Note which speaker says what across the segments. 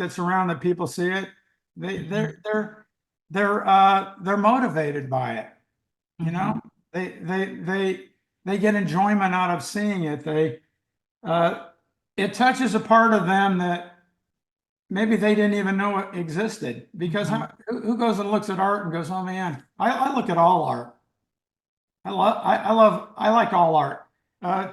Speaker 1: that's around that people see it, they're motivated by it. You know, they get enjoyment out of seeing it. It touches a part of them that maybe they didn't even know it existed. Because who goes and looks at art and goes, oh man, I look at all art. I like all art.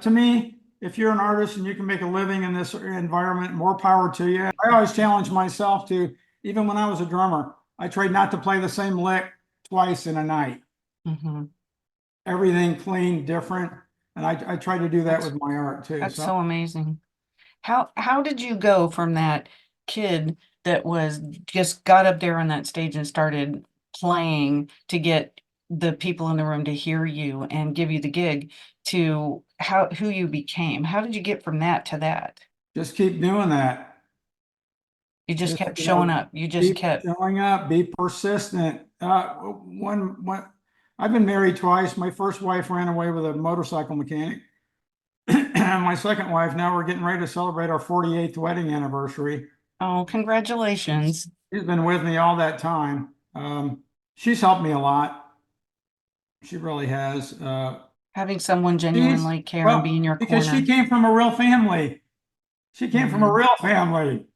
Speaker 1: To me, if you're an artist and you can make a living in this environment, more power to you. I always challenge myself to, even when I was a drummer, I tried not to play the same lick twice in a night. Everything clean, different. And I try to do that with my art too.
Speaker 2: That's so amazing. How did you go from that kid that was just got up there on that stage and started playing to get the people in the room to hear you and give you the gig to who you became? How did you get from that to that?
Speaker 1: Just keep doing that.
Speaker 2: You just kept showing up. You just kept
Speaker 1: showing up, be persistent. I've been married twice. My first wife ran away with a motorcycle mechanic. My second wife, now we're getting ready to celebrate our 48th wedding anniversary.
Speaker 2: Oh, congratulations.
Speaker 1: She's been with me all that time. She's helped me a lot. She really has.
Speaker 2: Having someone genuinely care and be in your
Speaker 1: because
Speaker 2: corner.
Speaker 1: she came from a real family. She came from a real family.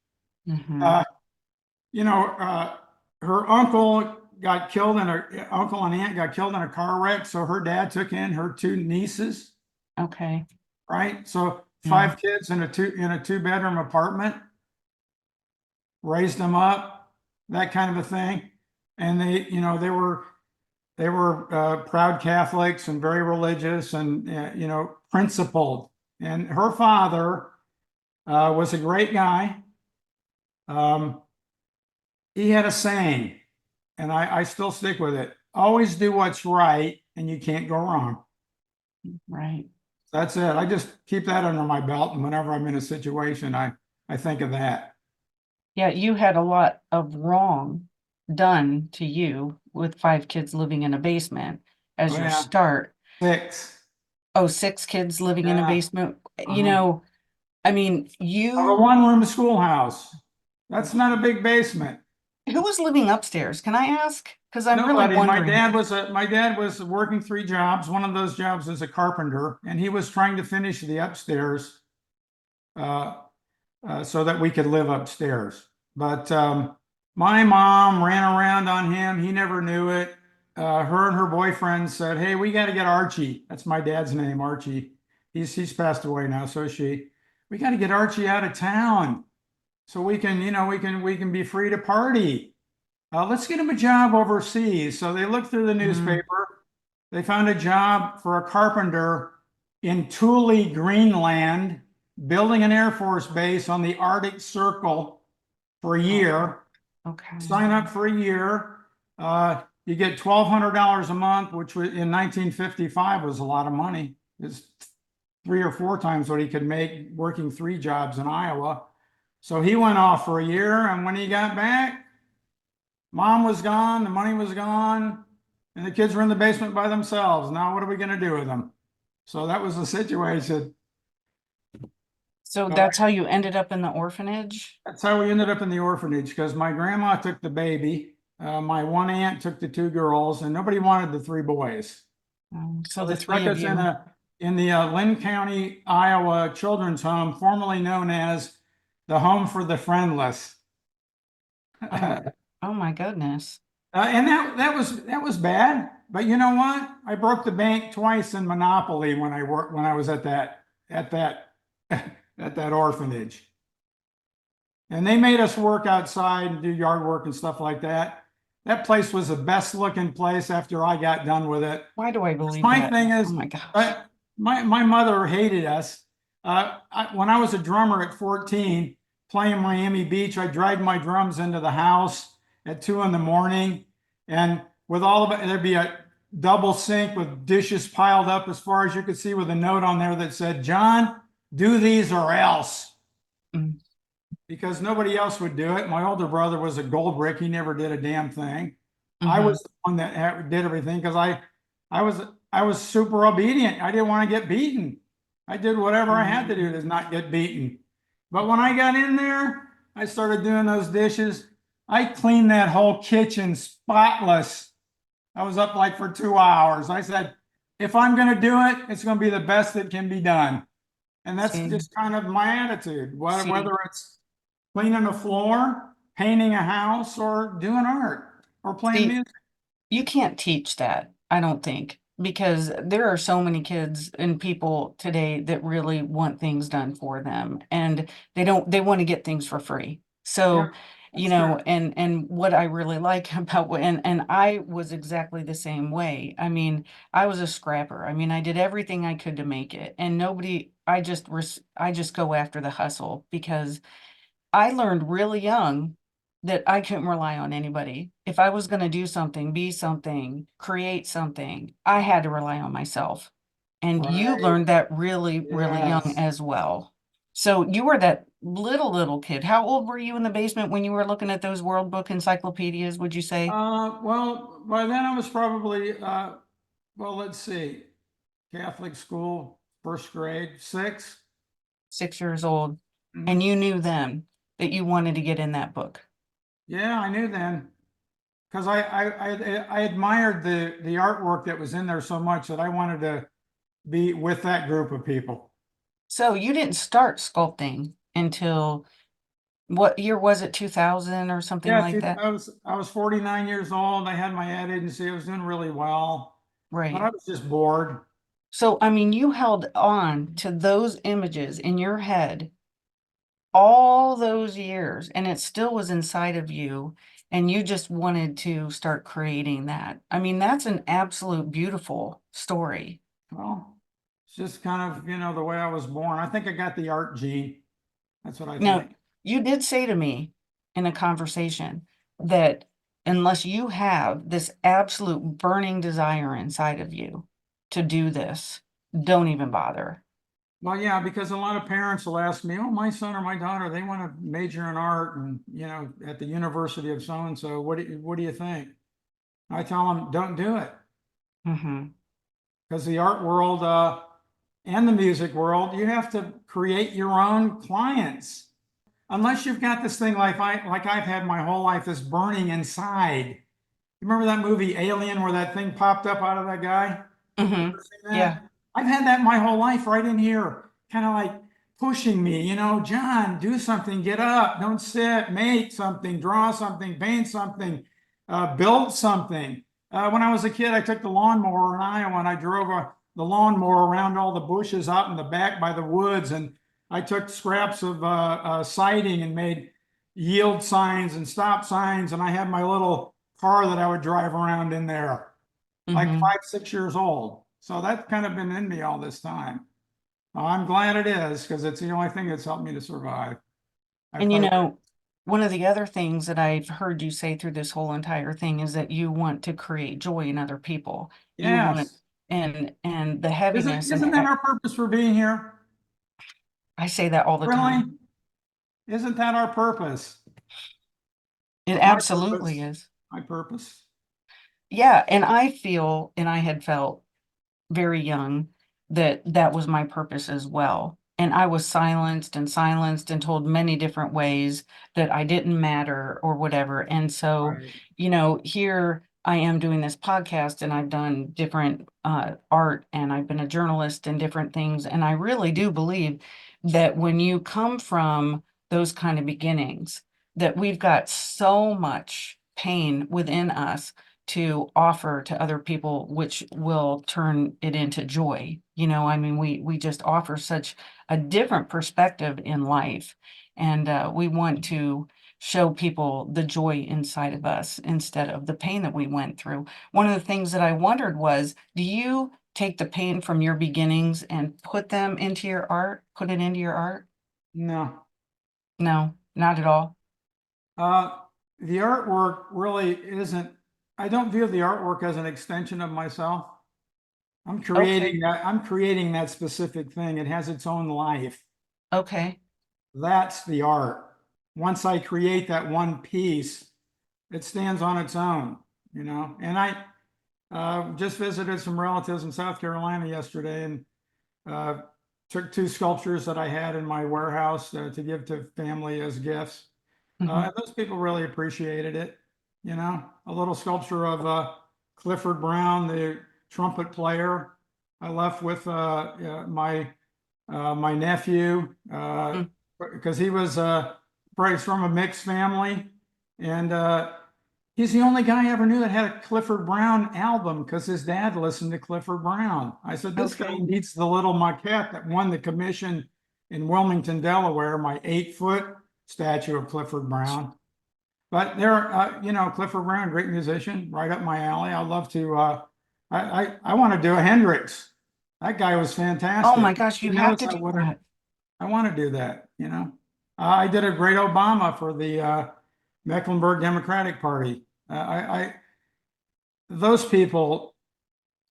Speaker 1: You know, her uncle got killed uncle and aunt got killed in a car wreck. So her dad took in her two nieces.
Speaker 2: Okay.
Speaker 1: Right. So 5 kids in a two bedroom apartment, raised them up, that kind of a thing. And they were proud Catholics and very religious and, principled. And her father was a great guy. He had a saying, and I still stick with it. Always do what's right and you can't go wrong.
Speaker 2: Right.
Speaker 1: That's it. I just keep that under my belt. And whenever I'm in a situation, I think of that.
Speaker 2: Yeah, you had a lot of wrong done to you with 5 kids living in a basement as your start.
Speaker 1: 6.
Speaker 2: Oh, 6 kids living in a basement. I mean,
Speaker 1: a 1-room schoolhouse. That's not a big basement.
Speaker 2: Who was living upstairs? Can I ask? Because I'm really wondering.
Speaker 1: My dad was working 3 jobs. One of those jobs was a carpenter, and he was trying to finish the upstairs so that we could live upstairs. But my mom ran around on him. He never knew it. Her and her boyfriend said, "Hey, we got to get Archie." That's my dad's name, Archie. He's passed away now, so is she. We got to get Archie out of town so we can be free to party. Let's get him a job overseas. So they looked through the newspaper. They found a job for a carpenter in Thule, Greenland, building an Air Force base on the Arctic Circle for a year.
Speaker 2: Okay.
Speaker 1: Sign up for a year. You get $1,200 a month, which in 1955 was a lot of money. It's 3 or 4 times what he could make working 3 jobs in Iowa. So he went off for a year, and when he got back, mom was gone, the money was gone, and the kids were in the basement by themselves. Now what are we going to do with them? So that was the situation.
Speaker 2: So that's how you ended up in the orphanage?
Speaker 1: That's how we ended up in the orphanage, because my grandma took the baby. My one aunt took the 2 girls, and nobody wanted the 3 boys.
Speaker 2: So the 3 of you.
Speaker 1: In the Lynn County, Iowa Children's Home, formerly known as the Home for the Friendless.
Speaker 2: Oh my goodness.
Speaker 1: And that was bad. But you know what? I broke the bank twice in Monopoly when I was at that orphanage. And they made us work outside and do yard work and stuff like that. That place was the best looking place after I got done with it.
Speaker 2: Why do I believe
Speaker 1: my
Speaker 2: that?
Speaker 1: thing is,
Speaker 2: oh my gosh.
Speaker 1: My mother hated us. When I was a drummer at 14, playing Miami Beach, I dragged my drums into the house at 2 a.m. And with all of it, there'd be a double sink with dishes piled up as far as you could see, with a note on there that said, "John, do these or else." Because nobody else would do it. My older brother was a gold brick. He never did a damn thing. I was the one that did everything because I was super obedient. I didn't want to get beaten. I did whatever I had to do to not get beaten. But when I got in there, I started doing those dishes. I cleaned that whole kitchen spotless. I was up like for 2 hours. I said, if I'm going to do it, it's going to be the best that can be done. And that's
Speaker 2: See,
Speaker 1: just kind of my attitude,
Speaker 2: see,
Speaker 1: whether it's cleaning the floor, painting a house, or doing art or playing
Speaker 2: see,
Speaker 1: music.
Speaker 2: you can't teach that, I don't think, because there are so many kids and people today that really want things done for them and they want to get things for free.
Speaker 1: Yeah,
Speaker 2: So,
Speaker 1: that's true.
Speaker 2: and what I really like about and I was exactly the same way. I mean, I was a scrapper. I mean, I did everything I could to make it and nobody I just go after the hustle because I learned really young that I couldn't rely on anybody. If I was going to do something, be something, create something, I had to rely on myself. And you
Speaker 1: Right.
Speaker 2: learned that really, really young
Speaker 1: Yes.
Speaker 2: as well. So you were that little kid. How old were you in the basement when you were looking at those World Book encyclopedias, would you say?
Speaker 1: Well, by then I was probably, well, let's see, Catholic school, first grade, six.
Speaker 2: 6 years old. And
Speaker 1: Mhm.
Speaker 2: you knew then that you wanted to get in that book.
Speaker 1: Yeah, I knew then because I admired the artwork that was in there so much that I wanted to be with that group of people.
Speaker 2: So you didn't start sculpting until what year was it, 2000 or something
Speaker 1: Yeah,
Speaker 2: like that?
Speaker 1: I was 49 years old. I had my ad agency. I was doing really well, but I
Speaker 2: Right.
Speaker 1: was just bored.
Speaker 2: So, I mean, you held on to those images in your head all those years, and it still was inside of you, and you just wanted to start creating that. I mean, that's an absolute beautiful story.
Speaker 1: Well, it's just kind of, the way I was born. I think I got the art gene. That's what I
Speaker 2: Now,
Speaker 1: think.
Speaker 2: you did say to me in a conversation that unless you have this absolute burning desire inside of you to do this, don't even bother.
Speaker 1: Well, yeah, because a lot of parents will ask me, "Oh, my son or my daughter, they want to major in art, and at the University of so and so. What do you think?" I tell them, "Don't do it,"
Speaker 2: Hmm.
Speaker 1: because the art world and the music world, you have to create your own clients. Unless you've got this thing like I've had my whole life, this burning inside. You remember that movie Alien, where that thing popped up out of that guy? You
Speaker 2: Hmm.
Speaker 1: ever seen
Speaker 2: Yeah.
Speaker 1: that? I've had that my whole life right in here, kind of like pushing me, John, do something, get up, don't sit, make something, draw something, paint something, build something. When I was a kid, I took the lawnmower in Iowa and I drove the lawnmower around all the bushes out in the back by the woods. And I took scraps of siding and made yield signs and stop signs. And I had my little car that I would drive around in there like
Speaker 2: Hmm.
Speaker 1: 5, 6 years old. So that's kind of been in me all this time. I'm glad it is because it's the only thing that's helped me to survive. I
Speaker 2: And
Speaker 1: probably,
Speaker 2: one of the other things that I've heard you say through this whole entire thing is that you want to create joy in other people. You want
Speaker 1: yes.
Speaker 2: and the
Speaker 1: Isn't
Speaker 2: heaviness and
Speaker 1: isn't that our purpose for being here?
Speaker 2: I say that all the
Speaker 1: Really?
Speaker 2: time.
Speaker 1: Isn't that our purpose?
Speaker 2: It
Speaker 1: My
Speaker 2: absolutely
Speaker 1: purpose.
Speaker 2: is.
Speaker 1: My purpose.
Speaker 2: Yeah, and I feel and I had felt very young that that was my purpose as well. And I was silenced and told many different ways that I didn't matter or whatever. And so,
Speaker 1: Right.
Speaker 2: here I am doing this podcast and I've done different art and I've been a journalist and different things. And I really do believe that when you come from those kind of beginnings, that we've got so much pain within us to offer to other people, which will turn it into joy. I mean, we just offer such a different perspective in life, and we want to show people the joy inside of us instead of the pain that we went through. One of the things that I wondered was, do you take the pain from your beginnings and put them into your art, put it into your art?
Speaker 1: No.
Speaker 2: No, not at all.
Speaker 1: Uh, the artwork really isn't, I don't view the artwork as an extension of myself.
Speaker 2: Okay,
Speaker 1: I'm creating that specific thing. It has its own life.
Speaker 2: okay.
Speaker 1: That's the art. Once I create that one piece, it stands on its own. And I just visited some relatives in South Carolina yesterday and took two sculptures that I had in my warehouse to give to family as gifts.
Speaker 2: Mhm.
Speaker 1: Those people really appreciated it. A little sculpture of Clifford Brown, the trumpet player. I left with my nephew
Speaker 2: Mm.
Speaker 1: because he was he's from a mixed family, and he's the only guy I ever knew that had a Clifford Brown album because his dad listened to Clifford Brown. I said, this guy
Speaker 2: Okay.
Speaker 1: needs the little maquette that won the commission in Wilmington, Delaware, my 8-foot statue of Clifford Brown. But Clifford Brown, great musician, right up my alley. I'd love to. I want to do a Hendrix. That guy was
Speaker 2: Oh my
Speaker 1: fantastic.
Speaker 2: gosh,
Speaker 1: Who
Speaker 2: you have
Speaker 1: knows?
Speaker 2: to do that.
Speaker 1: I want to do that. I did a great Obama for the Mecklenburg Democratic Party. Those people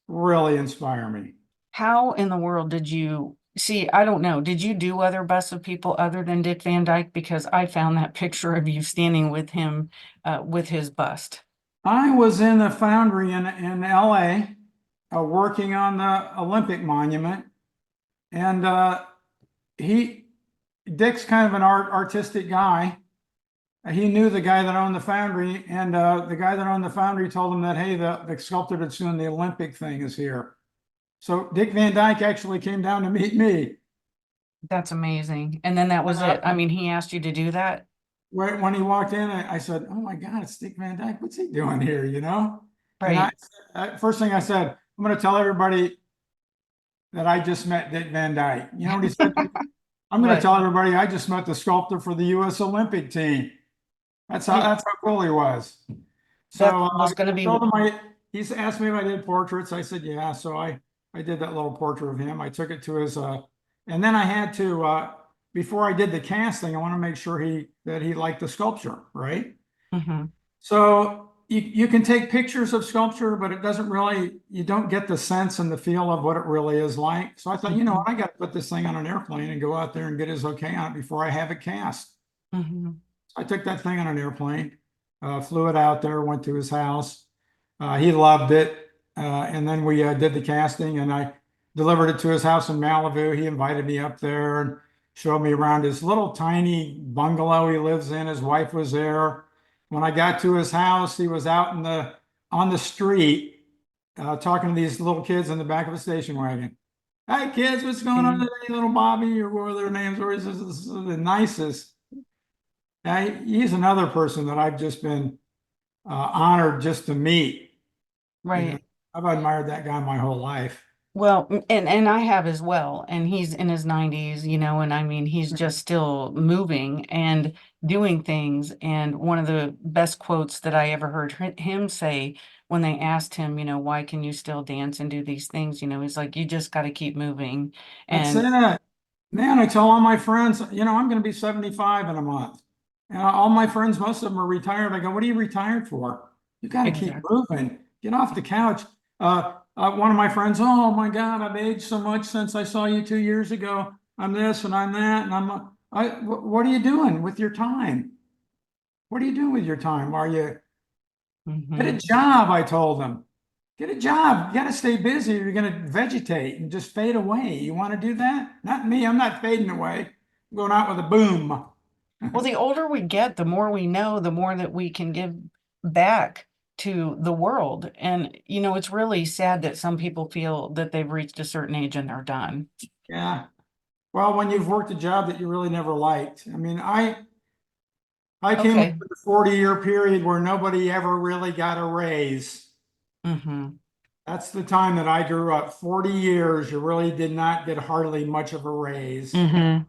Speaker 1: really inspire me.
Speaker 2: How in the world did you see? I don't know. Did you do other busts of people other than Dick Van Dyke? Because I found that picture of you standing with him, with his bust.
Speaker 1: I was in the foundry in LA working on the Olympic monument, and he Dick's kind of an artistic guy. He knew the guy that owned the foundry, and the guy that owned the foundry told him that, hey, the sculptor that's doing the Olympic thing is here. So Dick Van Dyke actually came down to meet me.
Speaker 2: That's amazing. And then that was it. I mean, he asked you to do that.
Speaker 1: When he walked in, I said, "Oh my God, it's Dick Van Dyke. What's he doing here?" And
Speaker 2: Right.
Speaker 1: first thing I said, "I'm going to tell everybody that I just met Dick Van Dyke." You know what he said? "I'm going to
Speaker 2: What?
Speaker 1: tell everybody I just met the sculptor for the U.S. Olympic team."
Speaker 2: He,
Speaker 1: That's how cool he was.
Speaker 2: that
Speaker 1: So
Speaker 2: was going to
Speaker 1: I
Speaker 2: be,
Speaker 1: told him he's asked me if I did portraits. I said, yeah. So I did that little portrait of him. I took it to his, and then I had to, before I did the casting, I want to make sure that he liked the sculpture, right?
Speaker 2: Mhm.
Speaker 1: So you can take pictures of sculpture, but it doesn't really, you don't get the sense and the feel of what it really is like. So I thought,
Speaker 2: Mhm.
Speaker 1: I got to put this thing on an airplane and go out there and get his okay on it before I have it cast.
Speaker 2: Mhm.
Speaker 1: I took that thing on an airplane, flew it out there, went to his house. He loved it. And then we did the casting and I delivered it to his house in Malibu. He invited me up there and showed me around his little tiny bungalow he lives in. His wife was there. When I got to his house, he was out on the street talking to these little kids in the back of a station wagon. Hi kids, what's going on
Speaker 2: Okay.
Speaker 1: today? Little Bobby or what their names were. This is the nicest. He's another person that I've just been honored just to meet. You know,
Speaker 2: Right.
Speaker 1: I've admired that guy my whole life.
Speaker 2: Well, and I have as well. And he's in his 90s, and I mean, he's just still moving and doing things. And one of the best quotes that I ever heard him say when they asked him, why can you still dance and do these things? He's like, you just got to keep moving.
Speaker 1: That's
Speaker 2: And
Speaker 1: it. Man, I tell all my friends, I'm going to be 75 in a month. And all my friends, most of them are retired. I go, what are you retired for? You got to keep
Speaker 2: exactly.
Speaker 1: moving. Get off the couch. One of my friends, oh my God, I've aged so much since I saw you 2 years ago. I'm this and I'm that. And what are you doing with your time? What are you doing with your time? Are you get a
Speaker 2: Hmm.
Speaker 1: job? I told them. Get a job. You got to stay busy or you're going to vegetate and just fade away. You want to do that? Not me. I'm not fading away. I'm going out with a boom.
Speaker 2: Well, the older we get, the more we know, the more that we can give back to the world. And, it's really sad that some people feel that they've reached a certain age and they're done.
Speaker 1: Yeah. Well, when you've worked a job that you really never liked. I mean, I came up
Speaker 2: Okay.
Speaker 1: with a 40-year period where nobody ever really got a raise.
Speaker 2: Hmm.
Speaker 1: That's the time that I grew up. 40 years, you really did not get hardly much of a raise.
Speaker 2: Hmm.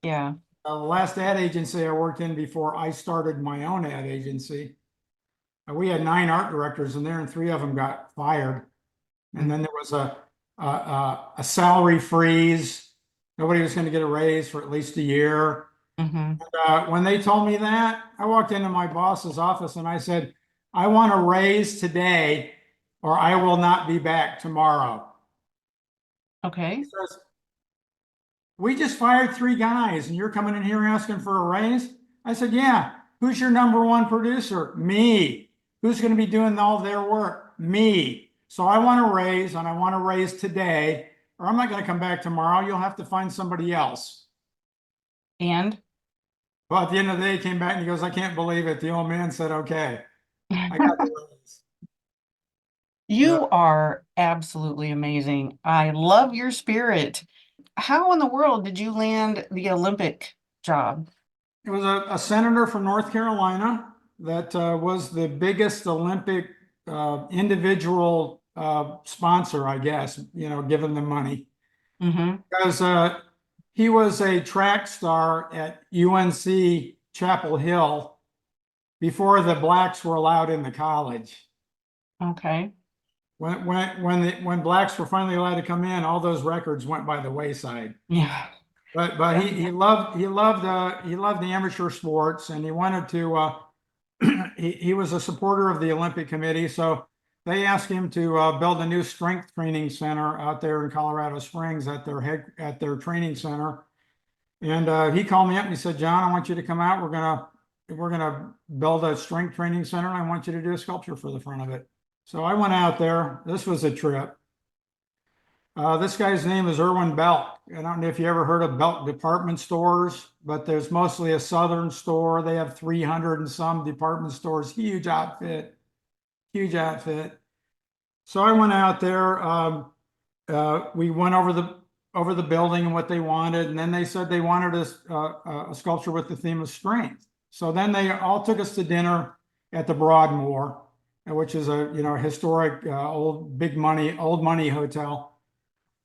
Speaker 2: Yeah.
Speaker 1: The last ad agency I worked in before I started my own ad agency, we had 9 art directors in there, and 3 of them got fired. And then there was a salary freeze. Nobody was going to get a raise for at least a year.
Speaker 2: Hmm.
Speaker 1: When they told me that, I walked into my boss's office and I said, I want a raise today, or I will not be back tomorrow. He
Speaker 2: Okay.
Speaker 1: says, we just fired 3 guys and you're coming in here asking for a raise? I said, yeah. Who's your number one producer? Me. Who's going to be doing all their work? Me. So I want a raise and I want a raise today, or I'm not going to come back tomorrow. You'll have to find somebody else.
Speaker 2: And
Speaker 1: Well, at the end of the day, he came back and he goes, I can't believe it. The old man said, okay, I got the raise. Yeah.
Speaker 2: You are absolutely amazing. I love your spirit. How in the world did you land the Olympic job?
Speaker 1: It was a senator from North Carolina that was the biggest Olympic individual sponsor, I guess, giving them money.
Speaker 2: Mm-hmm.
Speaker 1: Because he was a track star at UNC Chapel Hill before the blacks were allowed in the college.
Speaker 2: Okay.
Speaker 1: When blacks were finally allowed to come in, all those records went by the wayside.
Speaker 2: Yeah.
Speaker 1: But he loved the amateur sports, and he wanted to. He was a supporter of the Olympic Committee, so they asked him to build a new strength training center out there in Colorado Springs at their training center. And he called me up and he said, "John, I want you to come out. We're gonna build a strength training center, and I want you to do a sculpture for the front of it." So I went out there. This was a trip. This guy's name is Irwin Belk. I don't know if you ever heard of Belk department stores, but there's mostly a Southern store. They have 300 and some department stores. Huge outfit, huge outfit. So I went out there. We went over the building and what they wanted, and then they said they wanted a sculpture with the theme of strength. So then they all took us to dinner at the Broadmoor, which is a historic old money hotel.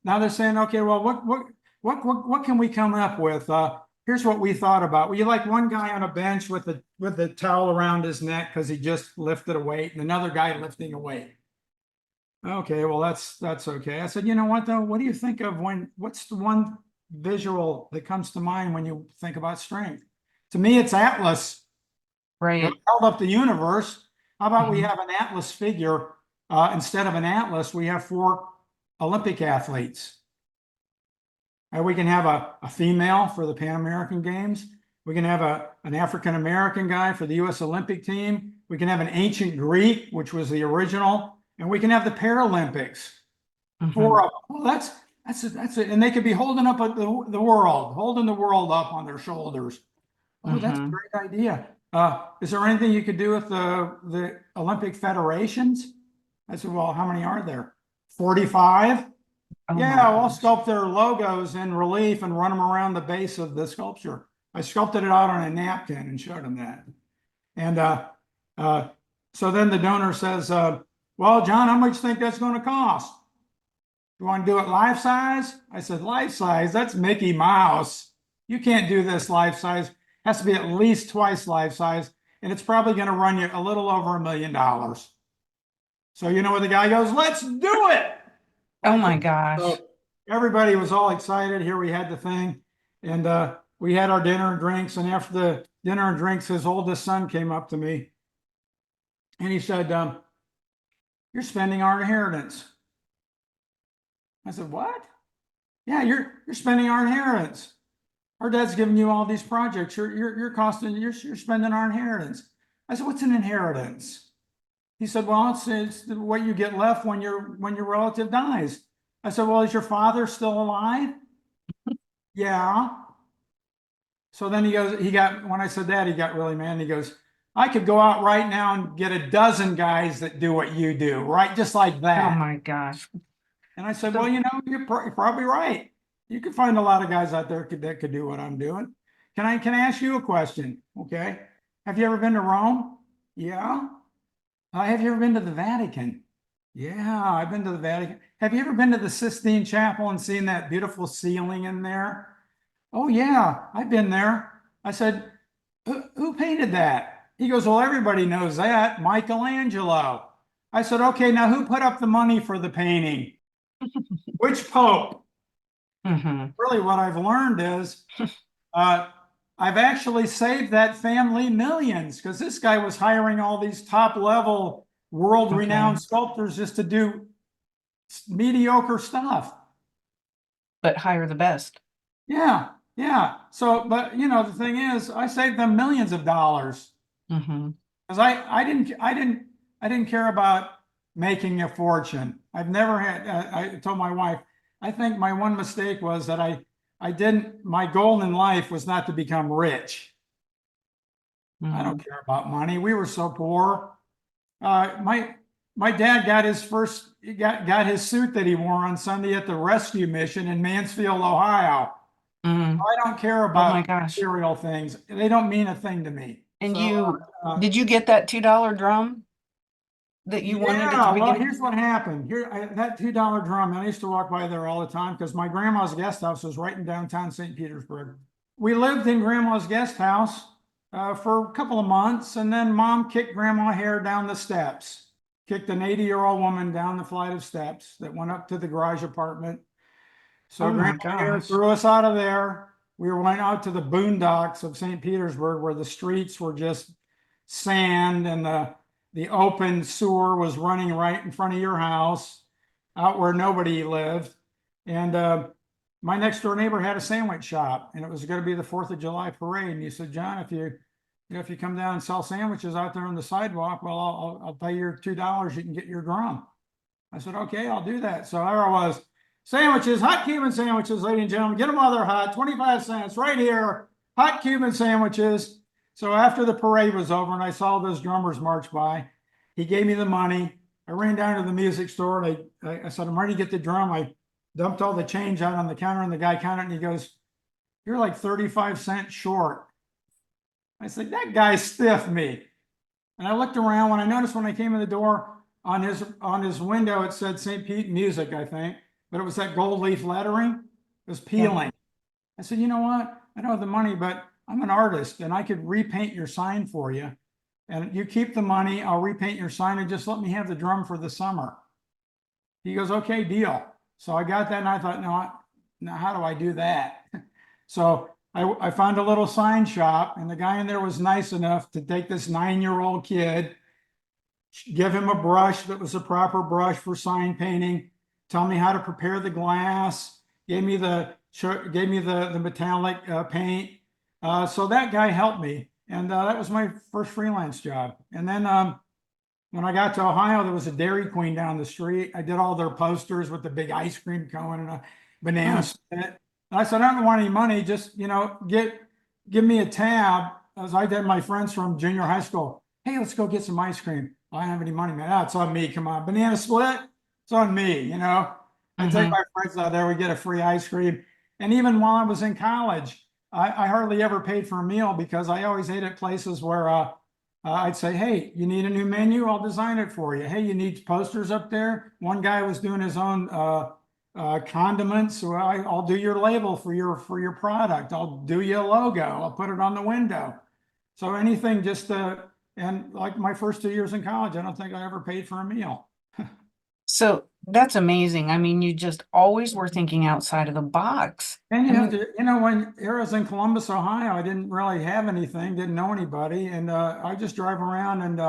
Speaker 1: Now they're saying, okay, well, what can we come up with? Here's what we thought about. Well, you like one guy on a bench with the towel around his neck because he just lifted a weight, and another guy lifting a weight. Okay, well, that's okay. I said, you know what though? What do you think of what's the one visual that comes to mind when you think about strength? To me, it's Atlas.
Speaker 2: Right.
Speaker 1: Held up the universe. How about we
Speaker 2: Mhm.
Speaker 1: have an Atlas figure? Instead of an Atlas, we have 4 Olympic athletes. And we can have a female for the Pan American Games. We can have an African American guy for the U.S. Olympic team. We can have an ancient Greek, which was the original, and we can have the Paralympics.
Speaker 2: Mhm.
Speaker 1: Well, that's it. And they could be holding up the world, holding the world up on their shoulders. Oh, that's a
Speaker 2: Mhm.
Speaker 1: great idea. Is there anything you could do with the Olympic federations? I said, well, how many are there? 45?
Speaker 2: Oh my
Speaker 1: Yeah, we'll
Speaker 2: gosh.
Speaker 1: sculpt their logos in relief and run them around the base of the sculpture. I sculpted it out on a napkin and showed them that. And uh, so then the donor says, well, John, how much do you think that's going to cost? You want to do it life size? I said, life size? That's Mickey Mouse. You can't do this life size. It has to be at least twice life size. And it's probably going to run you a little over $1 million. So you know what the guy goes, let's do it.
Speaker 2: Oh
Speaker 1: Like
Speaker 2: my
Speaker 1: that.
Speaker 2: gosh.
Speaker 1: So everybody was all excited. Here we had the thing, and we had our dinner and drinks. And after the dinner and drinks, his oldest son came up to me, and he said, "You're spending our inheritance." I said, "What?" "Yeah, you're spending our inheritance. Our dad's giving you all these projects. You're spending our inheritance." I said, "What's an inheritance?" He said, "Well, it's what you get left when your relative dies." I said, "Well, is your father still alive?" "Yeah." So then when I said that, he got really mad. And he goes, "I could go out right now and get a dozen guys that do what you do, right? Just like
Speaker 2: Oh
Speaker 1: that."
Speaker 2: my gosh.
Speaker 1: And I said, "Well,
Speaker 2: So,
Speaker 1: you're probably right. You could find a lot of guys out there that could do what I'm doing." Can I ask you a question? Okay. Have you ever been to Rome? Yeah. Have you ever been to the Vatican? Yeah, I've been to the Vatican. Have you ever been to the Sistine Chapel and seen that beautiful ceiling in there? Oh, yeah, I've been there. I said, who painted that? He goes, well, everybody knows that, Michelangelo. I said, okay, now who put up the money for the painting? Which pope?
Speaker 2: mhm.
Speaker 1: Really, what I've learned is uh, I've actually saved that family millions because this guy was hiring all these top level, world
Speaker 2: Okay.
Speaker 1: renowned sculptors just to do mediocre stuff.
Speaker 2: But hire the best.
Speaker 1: Yeah, yeah. So, but the thing is, I saved them millions of dollars
Speaker 2: Mhm.
Speaker 1: because I didn't care about making a fortune. I've never had. I told my wife, I think my one mistake was that I didn't. My goal in life was not to become rich. I don't
Speaker 2: Mhm.
Speaker 1: care about money. We were so poor. My dad got his first got his suit that he wore on Sunday at the rescue mission in Mansfield, Ohio.
Speaker 2: Mhm.
Speaker 1: I don't care
Speaker 2: Oh my
Speaker 1: about
Speaker 2: gosh.
Speaker 1: material things. They don't mean a thing to me.
Speaker 2: And
Speaker 1: So
Speaker 2: did you get that $2 drum that you wanted at the
Speaker 1: yeah, well,
Speaker 2: beginning?
Speaker 1: here's what happened. That $2 drum, I used to walk by there all the time because my grandma's guest house was right in downtown St. Petersburg. We lived in grandma's guest house for a couple of months, and then mom kicked Grandma Hair down the steps, kicked an 80-year-old woman down the flight of steps that went up to the garage apartment. So
Speaker 2: Oh my
Speaker 1: Grandma Hair
Speaker 2: gosh.
Speaker 1: threw us out of there. We went out to the boondocks of St. Petersburg where the streets were just sand and the open sewer was running right in front of your house, out where nobody lived. And my next door neighbor had a sandwich shop, and it was going to be the 4th of July parade. And he said, John, if you come down and sell sandwiches out there on the sidewalk, well, I'll pay your $2. You can get your drum. I said, okay, I'll do that. So there I was. Sandwiches, hot Cuban sandwiches, ladies and gentlemen. Get them while they're hot. 25 cents right here. Hot Cuban sandwiches. So after the parade was over and I saw those drummers march by, he gave me the money. I ran down to the music store and I said, I'm ready to get the drum. I dumped all the change out on the counter and the guy counted and he goes, you're like 35 cents short. I said, that guy stiffed me. And I looked around when I noticed when I came in the door on his window, it said St. Pete Music, I think, but it was that gold leaf lettering. It was
Speaker 2: Yeah.
Speaker 1: peeling. I said, you know what? I don't have the money, but I'm an artist and I could repaint your sign for you. And you keep the money, I'll repaint your sign and just let me have the drum for the summer. He goes, okay, deal. So I got that and I thought, no, now how do I do that? So I found a little sign shop and the guy in there was nice enough to take this 9-year-old kid, give him a brush that was a proper brush for sign painting, tell me how to prepare the glass, gave me the metallic paint. So that guy helped me, and that was my first freelance job. And then when I got to Ohio, there was a Dairy Queen down the street. I did all their posters with the big ice cream cone and a banana
Speaker 2: Mm.
Speaker 1: split. And I said, I don't want any money. Just give me a tab, as I did my friends from junior high school. Hey, let's go get some ice cream. I don't have any money, man. It's on me. Come on, banana split. It's on me. I take
Speaker 2: Mhm.
Speaker 1: my friends out there. We get a free ice cream. And even while I was in college, I hardly ever paid for a meal because I always ate at places where I'd say, hey, you need a new menu? I'll design it for you. Hey, you need posters up there? One guy was doing his own condiments. Well, I'll do your label for your product. I'll do you a logo. I'll put it on the window. So anything just and like my first 2 years in college, I don't think I ever paid for a meal.
Speaker 2: So that's amazing. I mean, you just always were thinking outside of the box.
Speaker 1: And
Speaker 2: I
Speaker 1: you have
Speaker 2: mean,
Speaker 1: to, when I was in Columbus, Ohio, I didn't really have anything, didn't know anybody, and I just drive around and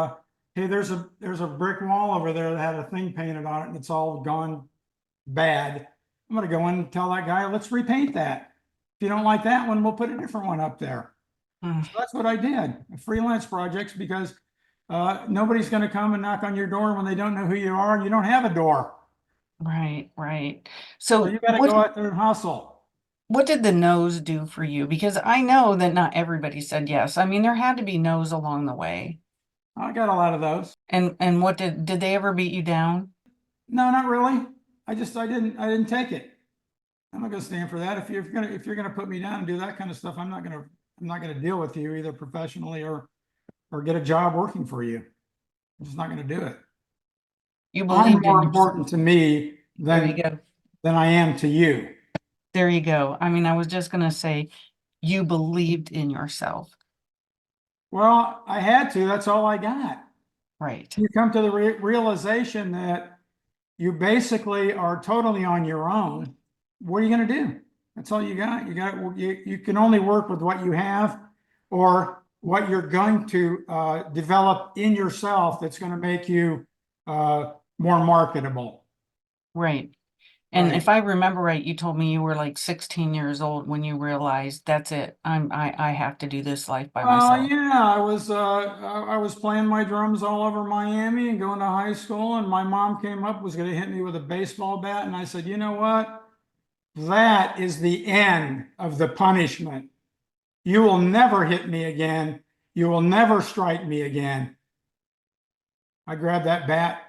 Speaker 1: hey, there's a brick wall over there that had a thing painted on it, and it's all gone bad. I'm gonna go in and tell that guy, let's repaint that. If you don't like that one, we'll put a different one up there.
Speaker 2: mm,
Speaker 1: So that's what I did, freelance projects, because nobody's gonna come and knock on your door when they don't know who you are and you don't have a door.
Speaker 2: right, right.
Speaker 1: So
Speaker 2: So
Speaker 1: you gotta go out there and hustle.
Speaker 2: what did the no's do for you? Because I know that not everybody said yes. I mean, there had to be no's along the way.
Speaker 1: I got a lot of those.
Speaker 2: And what did they ever beat you down?
Speaker 1: No, not really. I didn't take it. I'm not gonna stand for that. If you're gonna put me down and do that kind of stuff, I'm not gonna deal with you either professionally or get a job working for you. I'm just not gonna do it.
Speaker 2: You
Speaker 1: I'm
Speaker 2: believed in
Speaker 1: more
Speaker 2: yourself.
Speaker 1: important to me
Speaker 2: There you
Speaker 1: than
Speaker 2: go.
Speaker 1: I am to you.
Speaker 2: There you go. I mean, I was just gonna say you believed in yourself.
Speaker 1: Well, I had to. That's all I got.
Speaker 2: Right.
Speaker 1: You come to the realization that you basically are totally on your own. What are you going to do? That's all you got. You can only work with what you have or what you're going to develop in yourself that's going to make you more marketable.
Speaker 2: Right. And
Speaker 1: Right.
Speaker 2: if I remember right, you told me you were like 16 years old when you realized that's it. I have to do this life by myself.
Speaker 1: Yeah, I was playing my drums all over Miami and going to high school, and my mom came up, was going to hit me with a baseball bat, and I said, you know what? That is the end of the punishment. You will never hit me again. You will never strike me again. I grabbed that bat,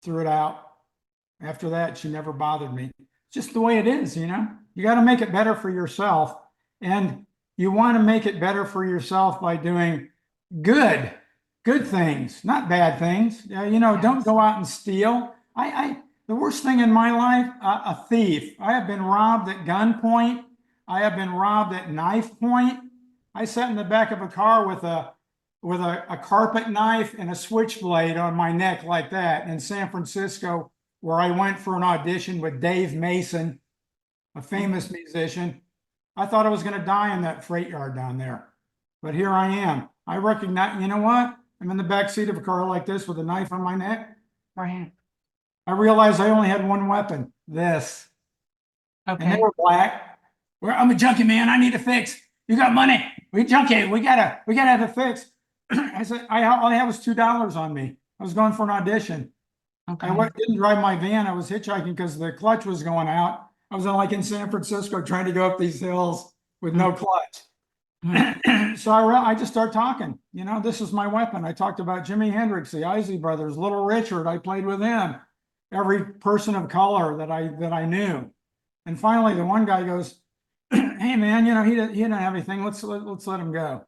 Speaker 1: threw it out. After that, she never bothered me. It's just the way it is, you know? You got to make it better for yourself. And you want to make it better for yourself by doing good things, not bad things. You know, don't go out and steal. The worst thing in my life, a thief. I have been robbed at gunpoint. I have been robbed at knife point. I sat in the back of a car with a carpet knife and a switchblade on my neck like that in San Francisco, where I went for an audition with Dave Mason, a famous musician. I thought I was going to die in that freight yard down there, but here I am. I recognize, you know what? I'm in the back seat of a car like this with a knife on my neck.
Speaker 2: Right.
Speaker 1: I realized I only had one weapon, this. And they
Speaker 2: Okay.
Speaker 1: were black. I'm a junkie, man. I need a fix. You got money? We junkie. We gotta have a fix. I said, all I have was $2 on me. I was going for an audition.
Speaker 2: Okay.
Speaker 1: Didn't drive my van. I was hitchhiking because the clutch was going out. I was in San Francisco trying to go up these hills with no clutch. So I just start talking. You know, this is my weapon. I talked about Jimi Hendrix, the Isley Brothers, Little Richard. I played with him. Every person of color that I knew. And finally, the one guy goes, "Hey, man, you know he didn't have anything. Let's let him go."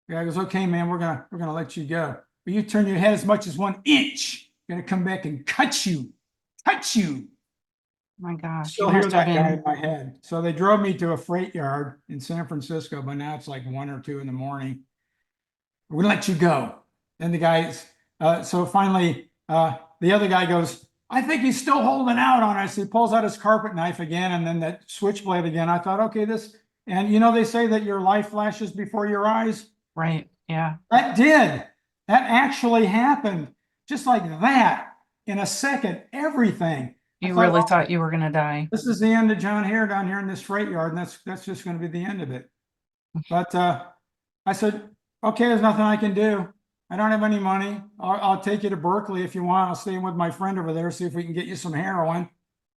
Speaker 1: The guy goes, "Okay, man, we're gonna let you go. But you turn your head as much as 1 inch. I'm gonna come back and cut you."
Speaker 2: My gosh,
Speaker 1: Still
Speaker 2: you
Speaker 1: hear
Speaker 2: must have
Speaker 1: that guy
Speaker 2: been.
Speaker 1: in my head. So they drove me to a freight yard in San Francisco, but now it's like 1 or 2 in the morning. We're gonna let you go. And the guys, so finally, the other guy goes, "I think he's still holding out on us." He pulls out his carpet knife again, and then that switchblade again. I thought, okay, and you know, they say that your life flashes before your eyes.
Speaker 2: Right. Yeah.
Speaker 1: That did. That actually happened. Just like that, in a second, everything. I
Speaker 2: You
Speaker 1: thought,
Speaker 2: really
Speaker 1: well,
Speaker 2: thought you were going to die.
Speaker 1: this is the end of Jon Hair down here in this freight yard, and that's just going to be the end of it. But I said, okay, there's nothing I can do. I don't have any money. I'll take you to Berkeley if you want. I'll stay with my friend over there, see if we can get you some heroin.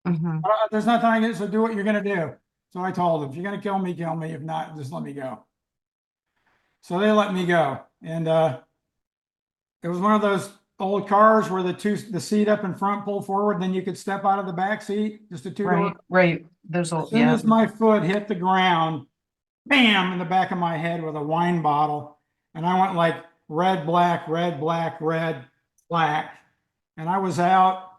Speaker 2: Mhm.
Speaker 1: There's nothing I can do, so do what you're going to do. So I told him, if you're going to kill me, kill me. If not, just let me go. So they let me go. And it was one of those old cars where the seat up in front pulled forward, then you could step out of the back seat, just a two-door.
Speaker 2: Right. Right. Those
Speaker 1: As
Speaker 2: old,
Speaker 1: soon
Speaker 2: yeah.
Speaker 1: as my foot hit the ground, bam, in the back of my head with a wine bottle. And I went like red, black, red, black, red, black. And I was out.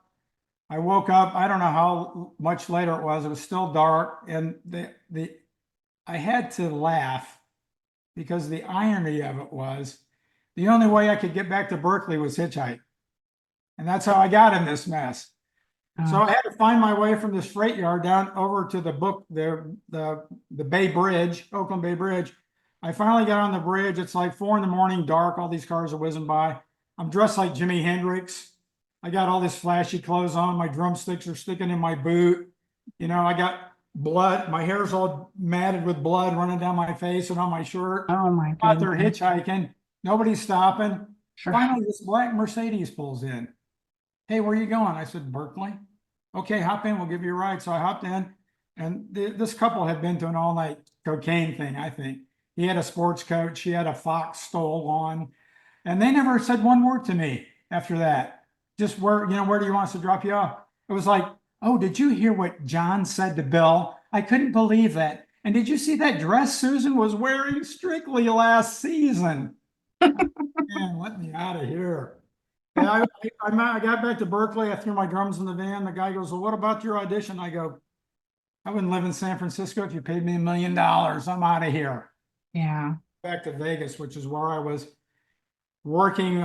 Speaker 1: I woke up. I don't know how much later it was. It was still dark. And I had to laugh because the irony of it was the only way I could get back to Berkeley was hitchhike. And that's how I got in this mess. So I had to find my way from this freight yard down over to the Bay Bridge, Oakland Bay Bridge. I finally got on the bridge. It's like 4 in the morning, dark. All these cars are whizzing by. I'm dressed like Jimi Hendrix. I got all this flashy clothes on. My drumsticks are sticking in my boot. You know, I got blood. My hair's all matted with blood running down my face and on my shirt.
Speaker 2: Oh my
Speaker 1: Out there
Speaker 2: goodness.
Speaker 1: hitchhiking. Nobody's stopping.
Speaker 2: Sure.
Speaker 1: Finally, this black Mercedes pulls in. "Hey, where are you going?" I said, "Berkeley." "Okay, hop in. We'll give you a ride." So I hopped in, and this couple had been to an all-night cocaine thing, I think. He had a sports coat. She had a Fox stole on. And they never said one word to me after that. Just where do you want us to drop you off? It was like, "Oh, did you hear what John said to Bill? I couldn't believe that. And did you see that dress Susan was wearing strictly last season?" Man, let me out of here. Yeah, I got back to Berkeley. I threw my drums in the van. The guy goes, "Well, what about your audition?" I go, "I wouldn't live in San Francisco if you paid me $1 million. I'm out of here."
Speaker 2: Yeah.
Speaker 1: Back to Vegas, which is where I was working,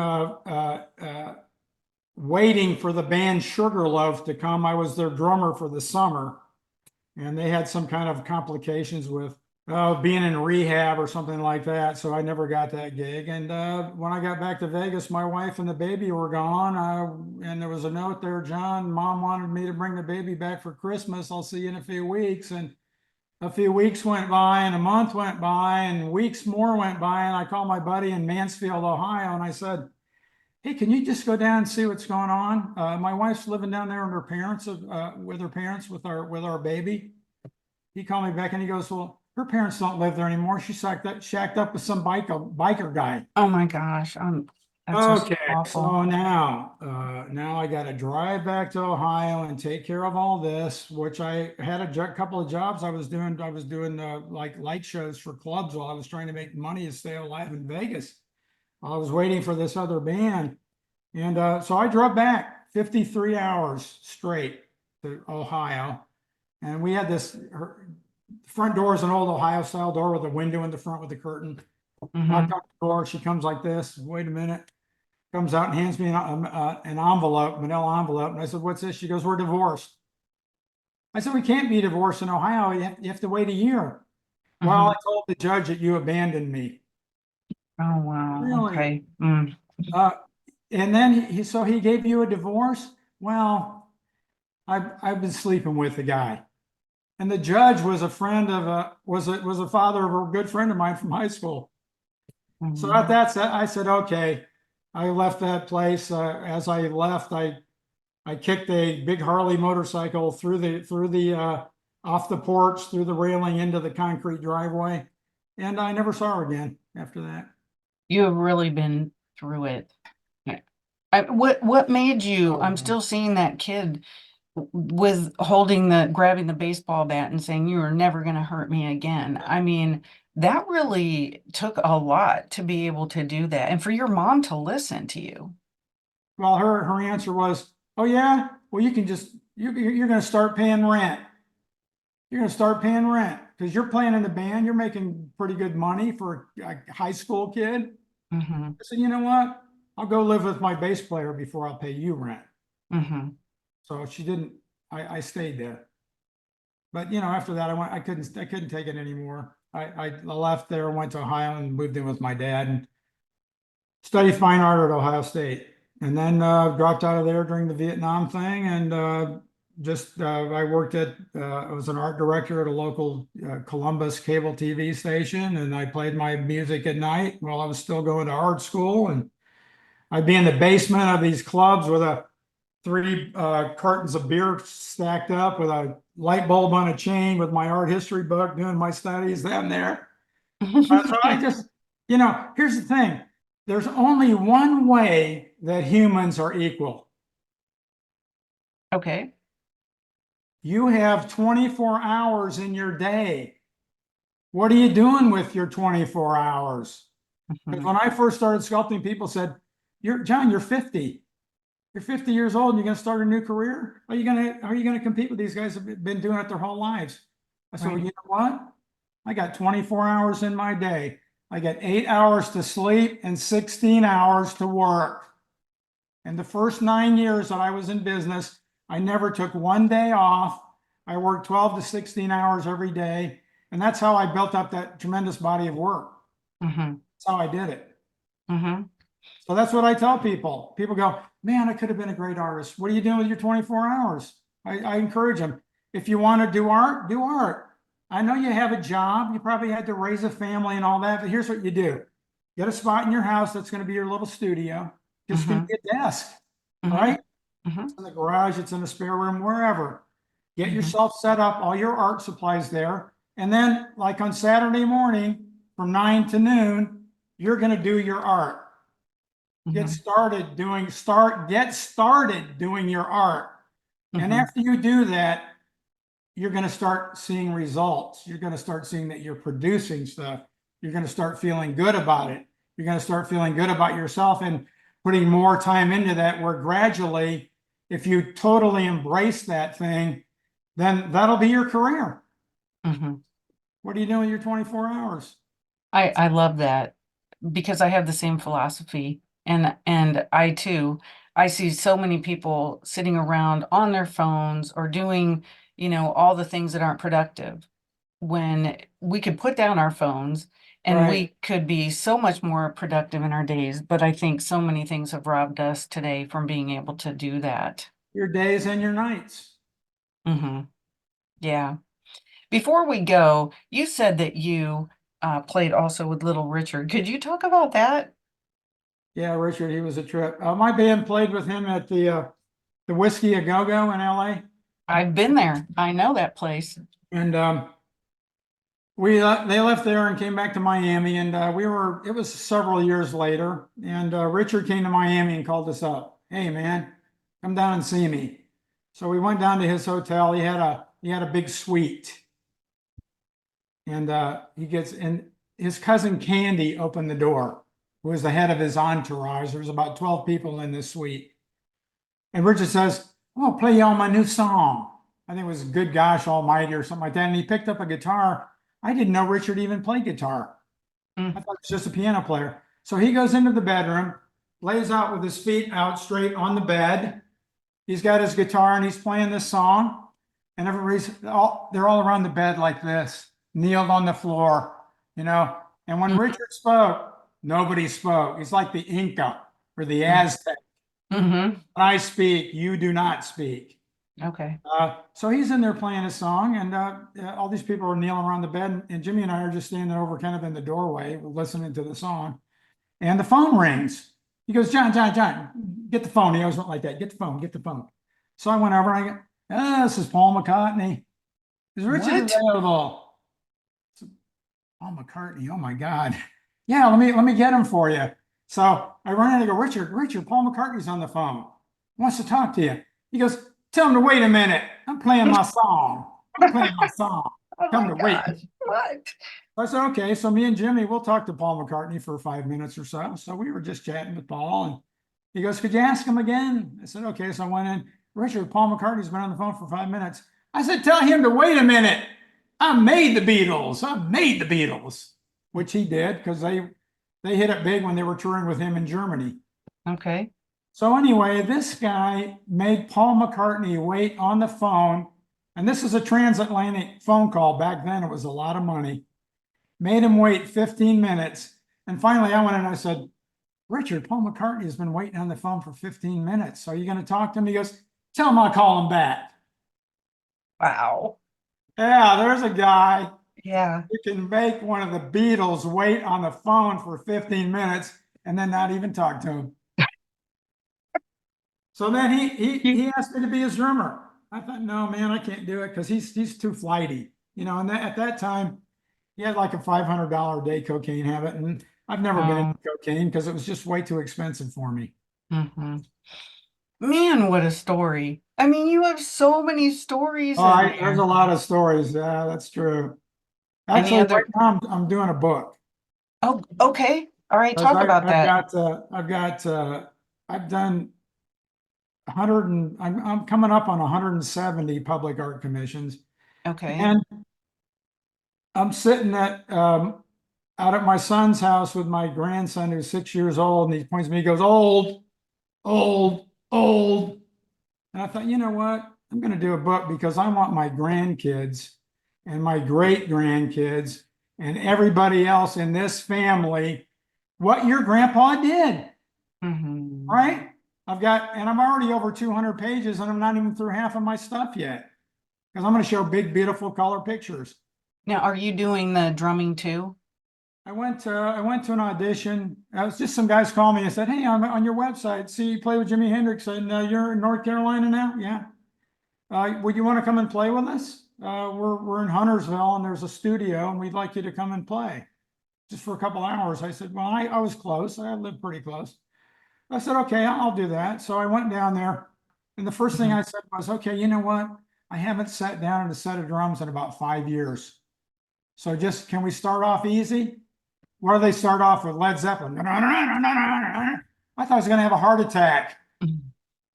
Speaker 1: waiting for the band Sugarloaf to come. I was their drummer for the summer, and they had some kind of complications with being in rehab or something like that. So I never got that gig. And when I got back to Vegas, my wife and the baby were gone. And there was a note there, "John, Mom wanted me to bring the baby back for Christmas. I'll see you in a few weeks." And a few weeks went by, and a month went by, and weeks more went by. And I called my buddy in Mansfield, Ohio, and I said, "Hey, can you just go down and see what's going on? My wife's living down there with her parents with our baby." He called me back and he goes, "Well, Her parents don't live there anymore. She shacked up with some biker guy.
Speaker 2: Oh my gosh, that's just
Speaker 1: Okay,
Speaker 2: awful.
Speaker 1: so now I got to drive back to Ohio and take care of all this, which I had a couple of jobs I was doing. I was doing like light shows for clubs while I was trying to make money to stay alive in Vegas. I was waiting for this other band, and so I drove back 53 hours straight to Ohio, and we had her front door is an old Ohio style door with a window in the front with a curtain. Knock on the door, she comes like this. Wait a minute. Comes out and hands me an envelope, manila envelope. And I said, what's this? She goes, we're divorced. I said, we can't be divorced in Ohio. You have to wait a year. Well, I told the judge that you abandoned me.
Speaker 2: Oh, wow.
Speaker 1: Really?
Speaker 2: Okay.
Speaker 1: And then so he gave you a divorce? Well, I've been sleeping with the guy. And the judge was a friend of was a father of a good friend of mine from high school. So at that, I said, okay. I left that place. As I left, I kicked a big Harley motorcycle through the off the porch, through the railing into the concrete driveway, and I never saw her again after that.
Speaker 2: You have really been through it. What made you? I'm still seeing that kid with grabbing the baseball bat and saying, you are never going to hurt me again. I mean, that really took a lot to be able to do that. And for your mom to listen to you.
Speaker 1: Well, her answer was, oh yeah, well, you can just, you're going to start paying rent. You're going to start paying rent because you're playing in the band. You're making pretty good money for a high school kid. I said, you know what? I'll go live with my bass player before I'll pay you rent. So she didn't, I stayed there. But after that I couldn't take it anymore. I left there, went to Ohio and moved in with my dad and studied fine art at Ohio State. And then dropped out of there during the Vietnam thing and I worked I was an art director at a local Columbus cable TV station, and I played my music at night while I was still going to art school. And I'd be in the basement of these clubs with three cartons of beer stacked up with a light bulb on a chain with my art history book doing my studies down there. So I just, here's the thing. There's only one way that humans are equal.
Speaker 2: Okay.
Speaker 1: You have 24 hours in your day. What are you doing with your 24 hours? Because when I first started sculpting, people said, Jon, you're 50. You're 50 years old and you're going to start a new career? Are you going to compete with these guys that have been doing it their whole lives? I said, well, you know what? I got 24 hours in my day. I got 8 hours to sleep and 16 hours to work. And the first 9 years that I was in business, I never took one day off. I worked 12 to 16 hours every day. And that's how I built up that tremendous body of work. That's how I did it. So that's what I tell people. People go, man, I could have been a great artist. What are you doing with your 24 hours? I encourage them. If you want to do art, do art. I know you have a job. You probably had to raise a family and all that, but here's what you do. Get a spot in your house that's going to be your little studio. It's going to be a desk, right? It's in the garage, it's in the spare room, wherever. Get yourself set up, all your art supplies there. And then, like on Saturday morning from 9 to noon, you're going to do your art. Get started doing your art. And after you do that, you're going to start seeing results. You're going to start seeing that you're producing stuff. You're going to start feeling good about it. You're going to start feeling good about yourself and putting more time into that, where gradually, if you totally embrace that thing, then that'll be your career. What are you doing with your 24 hours?
Speaker 2: I love that, because I have the same philosophy. And I too, I see so many people sitting around on their phones or doing, all the things that aren't productive, when we could put down our phones and we could be so much more productive in our days. But I think so many things have robbed us today from being able to do that.
Speaker 1: Your days and your nights.
Speaker 2: Yeah. Before we go, you said that you played also with Little Richard. Could you talk about that?
Speaker 1: Yeah, Richard, he was a trip. My band played with him at the Whiskey A Go Go in LA.
Speaker 2: I've been there. I know that place.
Speaker 1: And they left there and came back to Miami, and it was several years later, and Richard came to Miami and called us up. Hey man, come down and see me. So we went down to his hotel. He had a big suite, and he gets in. His cousin Candy opened the door, who was the head of his entourage. There was about 12 people in this suite. And Richard says, "Oh, play y'all my new song." I think it was Good Gosh Almighty or something like that. And he picked up a guitar. I didn't know Richard even played guitar. I thought it was just a piano player. So he goes into the bedroom, lays out with his feet out straight on the bed. He's got his guitar and he's playing this song. And they're all around the bed like this, kneeled on the floor, you know. And when Richard spoke, nobody spoke. He's like the Inca or the Aztec.
Speaker 2: Mm-hmm.
Speaker 1: When I speak, you do not speak.
Speaker 2: Okay.
Speaker 1: So he's in there playing a song, and all these people are kneeling around the bed, and Jimmy and I are just standing over kind of in the doorway listening to the song. And the phone rings. He goes, John, get the phone. He always went like that. Get the phone, get the phone. So I went over and I go, this is Paul McCartney. Is Richard available? Paul McCartney, oh my God. Yeah, let me get him for you. So I run in and go, Richard, Paul McCartney's on the phone. He wants to talk to you. He goes, tell him to wait a minute. I'm playing my song. Tell him to wait.
Speaker 2: What?
Speaker 1: I said, okay. So me and Jimmy, we'll talk to Paul McCartney for 5 minutes or so. So we were just chatting with Paul, and he goes, could you ask him again? I said, okay. So I went in. Richard, Paul McCartney's been on the phone for 5 minutes. I said, tell him to wait a minute. I made the Beatles, which he did because they hit it big when they were touring with him in Germany.
Speaker 2: Okay.
Speaker 1: So anyway, this guy made Paul McCartney wait on the phone. And this is a transatlantic phone call. Back then, it was a lot of money. Made him wait 15 minutes. And finally, I went in and I said, Richard, Paul McCartney has been waiting on the phone for 15 minutes. So are you going to talk to him? He goes, tell him I'll call him back.
Speaker 2: Wow.
Speaker 1: Yeah, there's a guy
Speaker 2: Yeah.
Speaker 1: who can make one of the Beatles wait on the phone for 15 minutes and then not even talk to him. So then he asked me to be his drummer. I thought, no, man, I can't do it because he's too flighty. You know, and at that time, he had like a $500 a day cocaine habit. And I've never been into cocaine because it was just way too expensive for me.
Speaker 2: Mm-hmm. Man, what a story. I mean, you have so many stories in
Speaker 1: There's
Speaker 2: there.
Speaker 1: a lot of stories. Yeah, that's true.
Speaker 2: Any
Speaker 1: Actually,
Speaker 2: other?
Speaker 1: right now I'm doing a book.
Speaker 2: Oh, okay. All right, talk about that.
Speaker 1: I've done 100 and I'm coming up on 170 public art commissions.
Speaker 2: Okay.
Speaker 1: And I'm sitting out at my son's house with my grandson who's 6 years old, and he points at me, he goes, old, old, old. And I thought, you know what? I'm going to do a book because I want my grandkids and my great grandkids and everybody else in this family what your grandpa did.
Speaker 2: Mm-hmm.
Speaker 1: Right? I'm already over 200 pages and I'm not even through half of my stuff yet because I'm going to show big, beautiful color pictures.
Speaker 2: Now, are you doing the drumming too?
Speaker 1: I went to an audition. I was just some guys called me and said, hey, I'm on your website. See, you play with Jimi Hendrix, and you're in North Carolina now? Yeah. Would you want to come and play with us? We're in Huntersville and there's a studio and we'd like you to come and play just for a couple hours. I said, well, I was close. I lived pretty close. I said, okay, I'll do that. So I went down there and the first thing I said was, okay, you know what? I haven't sat down at a set of drums in about 5 years. So can we start off easy? Where do they start off with? Led Zeppelin. I thought I was going to have a heart attack.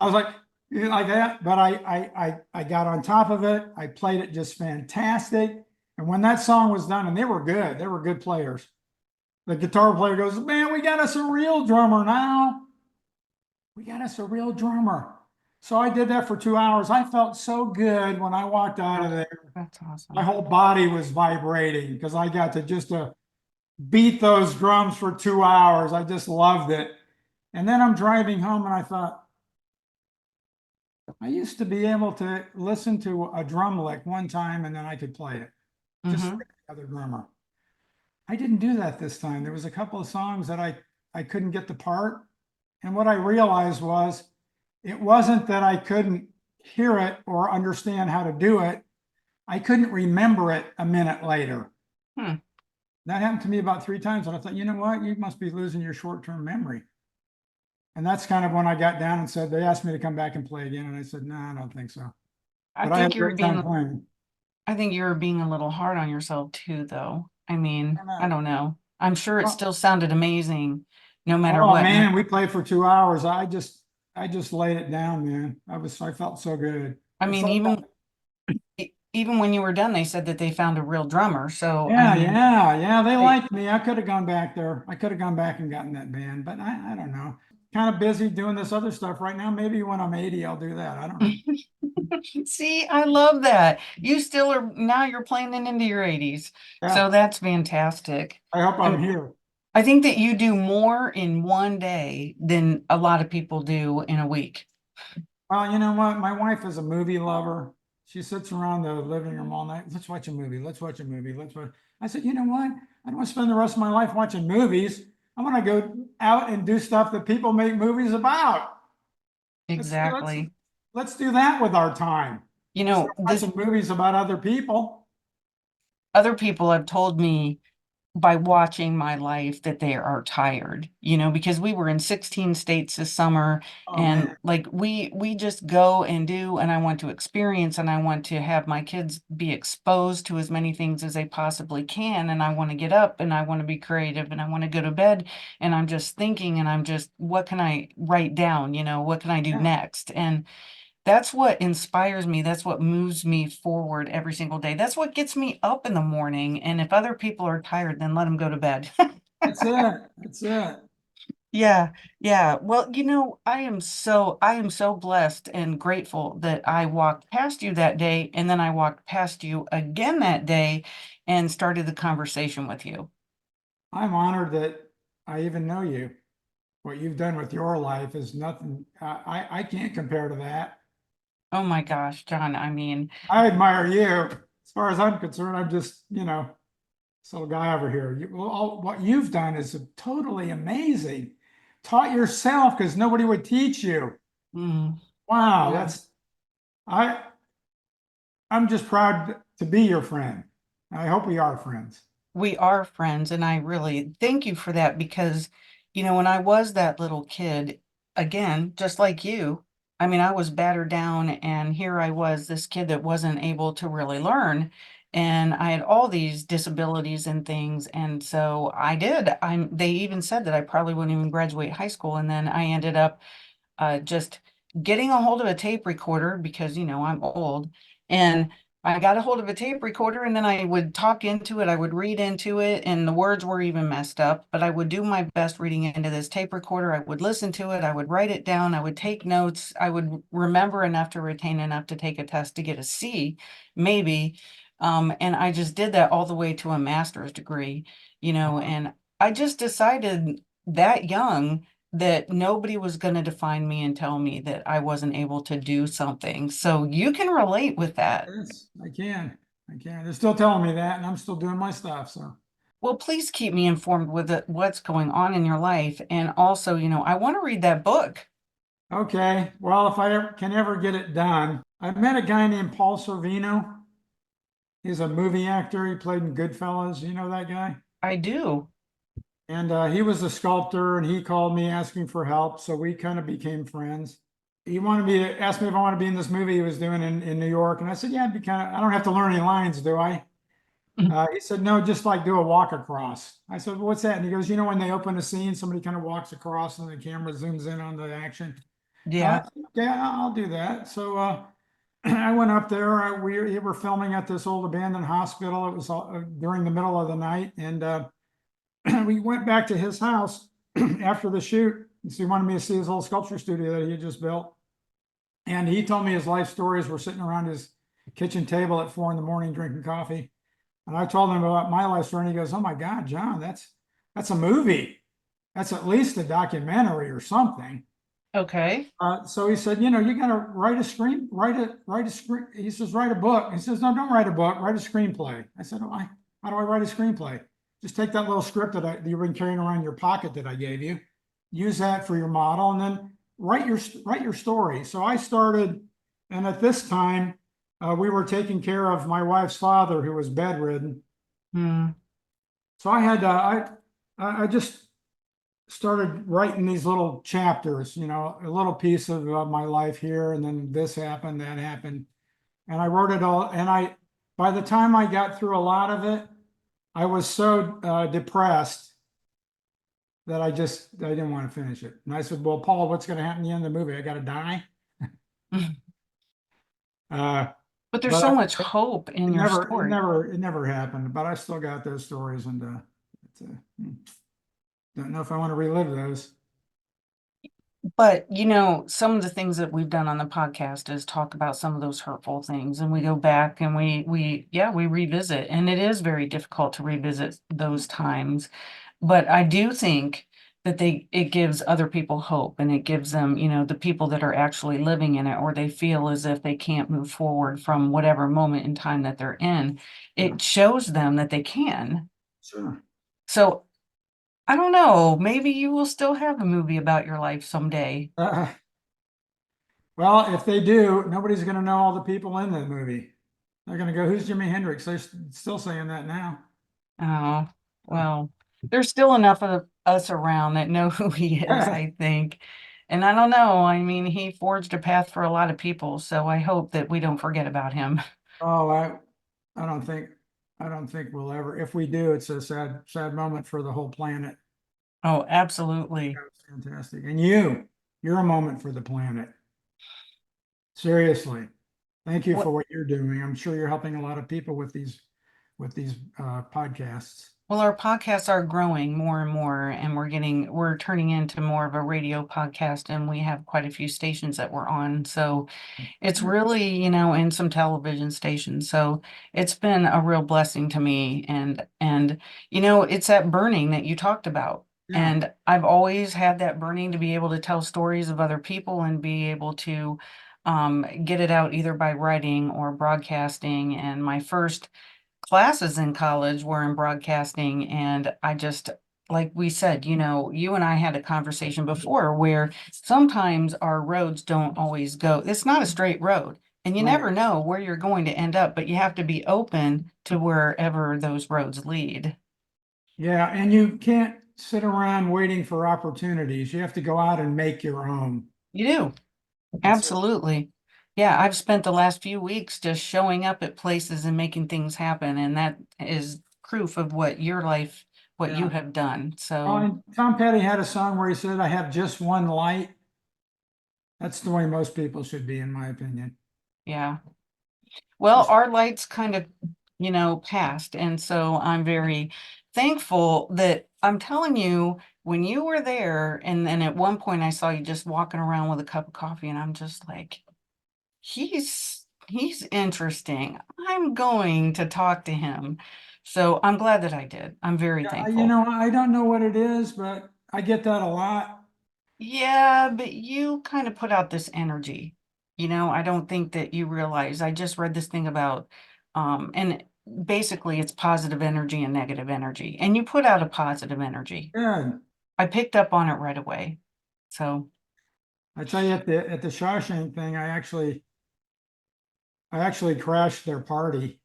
Speaker 1: I was like that, but I got on top of it. I played it just fantastic. And when that song was done, and they were good players. The guitar player goes, man, we got us a real drummer now. So I did that for 2 hours. I felt so good when I walked out of there.
Speaker 2: That's awesome.
Speaker 1: My whole body was vibrating because I got to just beat those drums for 2 hours. I just loved it. And then I'm driving home and I thought, I used to be able to listen to a drum lick one time and then I could play it, just like the other drummer. I didn't do that this time. There was a couple of songs that I couldn't get the part. And what I realized was it wasn't that I couldn't hear it or understand how to do it. I couldn't remember it a minute later.
Speaker 2: Hmm.
Speaker 1: That happened to me about 3 times. And I thought, you know what? You must be losing your short-term memory. And that's kind of when I got down and said, they asked me to come back and play again. And I said, no, I don't think so.
Speaker 2: I
Speaker 1: But I had
Speaker 2: think
Speaker 1: a
Speaker 2: you're
Speaker 1: great time
Speaker 2: being
Speaker 1: playing.
Speaker 2: I think you're being a little hard on yourself too, though. I mean,
Speaker 1: And,
Speaker 2: I don't know. I'm sure it
Speaker 1: well,
Speaker 2: still sounded amazing no matter
Speaker 1: oh
Speaker 2: what.
Speaker 1: man, we played for 2 hours. I just laid it down, man. I felt so good.
Speaker 2: I
Speaker 1: It's
Speaker 2: mean,
Speaker 1: like,
Speaker 2: even when you were done, they said that they found a real drummer. So, I
Speaker 1: yeah,
Speaker 2: mean,
Speaker 1: yeah, yeah. They
Speaker 2: they,
Speaker 1: liked me. I could have gone back there. I could have gone back and gotten that band, but I don't know. Kind of busy doing this other stuff right now. Maybe when I'm 80, I'll do that. I don't know.
Speaker 2: see, I love that. You still are now you're playing it into your 80s.
Speaker 1: Yeah,
Speaker 2: So that's fantastic.
Speaker 1: I hope I'm
Speaker 2: I'm,
Speaker 1: here.
Speaker 2: I think that you do more in one day than a lot of people do in a week.
Speaker 1: Well, you know what? My wife is a movie lover. She sits around the living room all night. Let's watch a movie. Let's watch a movie. Let's watch. I said, you know what? I don't want to spend the rest of my life watching movies. I want to go out and do stuff that people make movies about. Let's let's
Speaker 2: Exactly.
Speaker 1: let's do that with our time
Speaker 2: You
Speaker 1: instead
Speaker 2: know,
Speaker 1: of
Speaker 2: this
Speaker 1: watching movies about other people.
Speaker 2: other people have told me by watching my life that they are tired, because we were in 16 states this summer,
Speaker 1: Oh
Speaker 2: and
Speaker 1: man,
Speaker 2: like we just go and do, and I want to experience, and I want to have my kids be exposed to as many things as they possibly can, and I want to get up and I want to be creative and I want to go to bed, and I'm just thinking, and I'm just, what can I write down, what can I do
Speaker 1: yeah,
Speaker 2: next? And that's what inspires me. That's what moves me forward every single day. That's what gets me up in the morning. And if other people are tired, then let them go to bed.
Speaker 1: that's it. That's it.
Speaker 2: Yeah, yeah. Well, I am so blessed and grateful that I walked past you that day, and then I walked past you again that day and started the conversation with you.
Speaker 1: I'm honored that I even know you. What you've done with your life is nothing. I can't compare to that.
Speaker 2: Oh my gosh, John. I mean,
Speaker 1: I admire you. As far as I'm concerned, I'm just, this little guy over here. What you've done is totally amazing. Taught yourself because nobody would teach you.
Speaker 2: mm,
Speaker 1: Wow,
Speaker 2: yeah.
Speaker 1: I I'm just proud to be your friend. I hope we are friends.
Speaker 2: We are friends, and I really thank you for that because, when I was that little kid, again, just like you, I mean, I was battered down, and here I was, this kid that wasn't able to really learn. And I had all these disabilities and things. And so I did. They even said that I probably wouldn't even graduate high school. And then I ended up just getting a hold of a tape recorder because, I'm old. And I got a hold of a tape recorder, and then I would talk into it. I would read into it, and the words were even messed up, but I would do my best reading into this tape recorder. I would listen to it. I would write it down. I would take notes. I would remember enough to retain enough to take a test to get a C, maybe. And I just did that all the way to a master's degree, and I just decided that young that nobody was going to define me and tell me that I wasn't able to do something. So you can relate with that.
Speaker 1: Yes, I can. I can. They're still telling me that, and I'm still doing my stuff. So,
Speaker 2: Well, please keep me informed with what's going on in your life. And also, I want to read that book.
Speaker 1: okay. Well, if can ever get it done, I met a guy named Paul Sorvino. He's a movie actor. He played in Goodfellas. You know that guy?
Speaker 2: I do.
Speaker 1: And he was a sculptor, and he called me asking for help. So we kind of became friends. He wanted me to ask me if I want to be in this movie he was doing in New York. And I said, yeah, I'd be kind of, I don't have to learn any lines, do I? He said, no, just like do a walk across. I said, well, what's that? And he goes, when they open a scene, somebody kind of walks across and the camera zooms in on the action.
Speaker 2: Yeah.
Speaker 1: Okay, I'll do that. So I went up there. We were filming at this old abandoned hospital. It was during the middle of the night. And we went back to his house after the shoot. So he wanted me to see his old sculpture studio that he had just built. And he told me his life stories. We're sitting around his kitchen table at 4 in the morning drinking coffee. And I told him about my life story, and he goes, "Oh my God, John, that's a movie. That's at least a documentary or something."
Speaker 2: Okay.
Speaker 1: So he said, you got to write a screen, write a screen. He says, write a book. He says, no, don't write a book, write a screenplay. I said, how do I write a screenplay? Just take that little script that you've been carrying around in your pocket that I gave you, use that for your model, and then write your story. So I started, and at this time, we were taking care of my wife's father who was bedridden.
Speaker 2: Hmm.
Speaker 1: So I had I just started writing these little chapters, a little piece of my life here, and then this happened, that happened, and I wrote it all. And by the time I got through a lot of it, I was so depressed that I didn't want to finish it. And I said, "Well, Paul, what's going to happen at the end of the movie? I got to die." Uh,
Speaker 2: But there's so
Speaker 1: but
Speaker 2: much hope in your story.
Speaker 1: it never happened. But I still got those stories, and don't know if I want to relive those.
Speaker 2: But some of the things that we've done on the podcast is talk about some of those hurtful things, and we go back and we revisit, and it is very difficult to revisit those times. But I do think that it gives other people hope, and it gives them, the people that are actually living in it, or they feel as if they can't move forward from whatever moment in time that they're in.
Speaker 1: Yeah.
Speaker 2: It shows them that they can.
Speaker 1: Sure.
Speaker 2: So I don't know, maybe you will still have a movie about your life someday.
Speaker 1: Uh, well, if they do, nobody's going to know all the people in the movie. They're going to go, "Who's Jimi Hendrix?" They're still saying that now.
Speaker 2: Oh, well, there's still enough of us around that know who he is, I think. And I don't know, I mean, he forged a path for a lot of people, so I hope that we don't forget about him.
Speaker 1: Oh, I don't think, I don't think we'll ever. If we do, it's a sad moment for the whole planet.
Speaker 2: Oh, absolutely.
Speaker 1: That's fantastic. And you're a moment for the planet. Seriously. Thank you for
Speaker 2: What
Speaker 1: what you're doing. I'm sure you're helping a lot of people with these podcasts.
Speaker 2: Well, our podcasts are growing more and more, and we're turning into more of a radio podcast, and we have quite a few stations that we're on. So it's really, and some television stations. So it's been a real blessing to me. And it's that burning that you talked about.
Speaker 1: Yeah.
Speaker 2: And I've always had that burning to be able to tell stories of other people and be able to get it out either by writing or broadcasting. And my first classes in college were in broadcasting, and I just, like we said, you and I had a conversation before where sometimes our roads don't always go, it's not a straight road, and you
Speaker 1: Right.
Speaker 2: never know where you're going to end up, but you have to be open to wherever those roads lead.
Speaker 1: Yeah. And you can't sit around waiting for opportunities. You have to go out and make your own.
Speaker 2: You do.
Speaker 1: That's it.
Speaker 2: Absolutely. Yeah, I've spent the last few weeks just showing up at places and making things happen, and that is proof of what you
Speaker 1: Yeah.
Speaker 2: have done.
Speaker 1: Oh,
Speaker 2: So
Speaker 1: and Tom Petty had a song where he said, "I have just one light." That's the way most people should be, in my opinion.
Speaker 2: yeah. Well,
Speaker 1: Just,
Speaker 2: our lights kind of, passed. And so I'm very thankful that I'm telling you, when you were there, and then at one point I saw you just walking around with a cup of coffee, and I'm just like, he's interesting. I'm going to talk to him. So I'm glad that I did. I'm very
Speaker 1: yeah,
Speaker 2: thankful.
Speaker 1: I don't know what it is, but I get that a lot.
Speaker 2: Yeah, but you kind of put out this energy. I don't think that you realize. I just read this thing about, and basically it's positive energy and negative energy. And you put out a positive energy.
Speaker 1: Good.
Speaker 2: I picked up on it right away. So,
Speaker 1: I tell you, at the Shawshank thing, I actually crashed their party.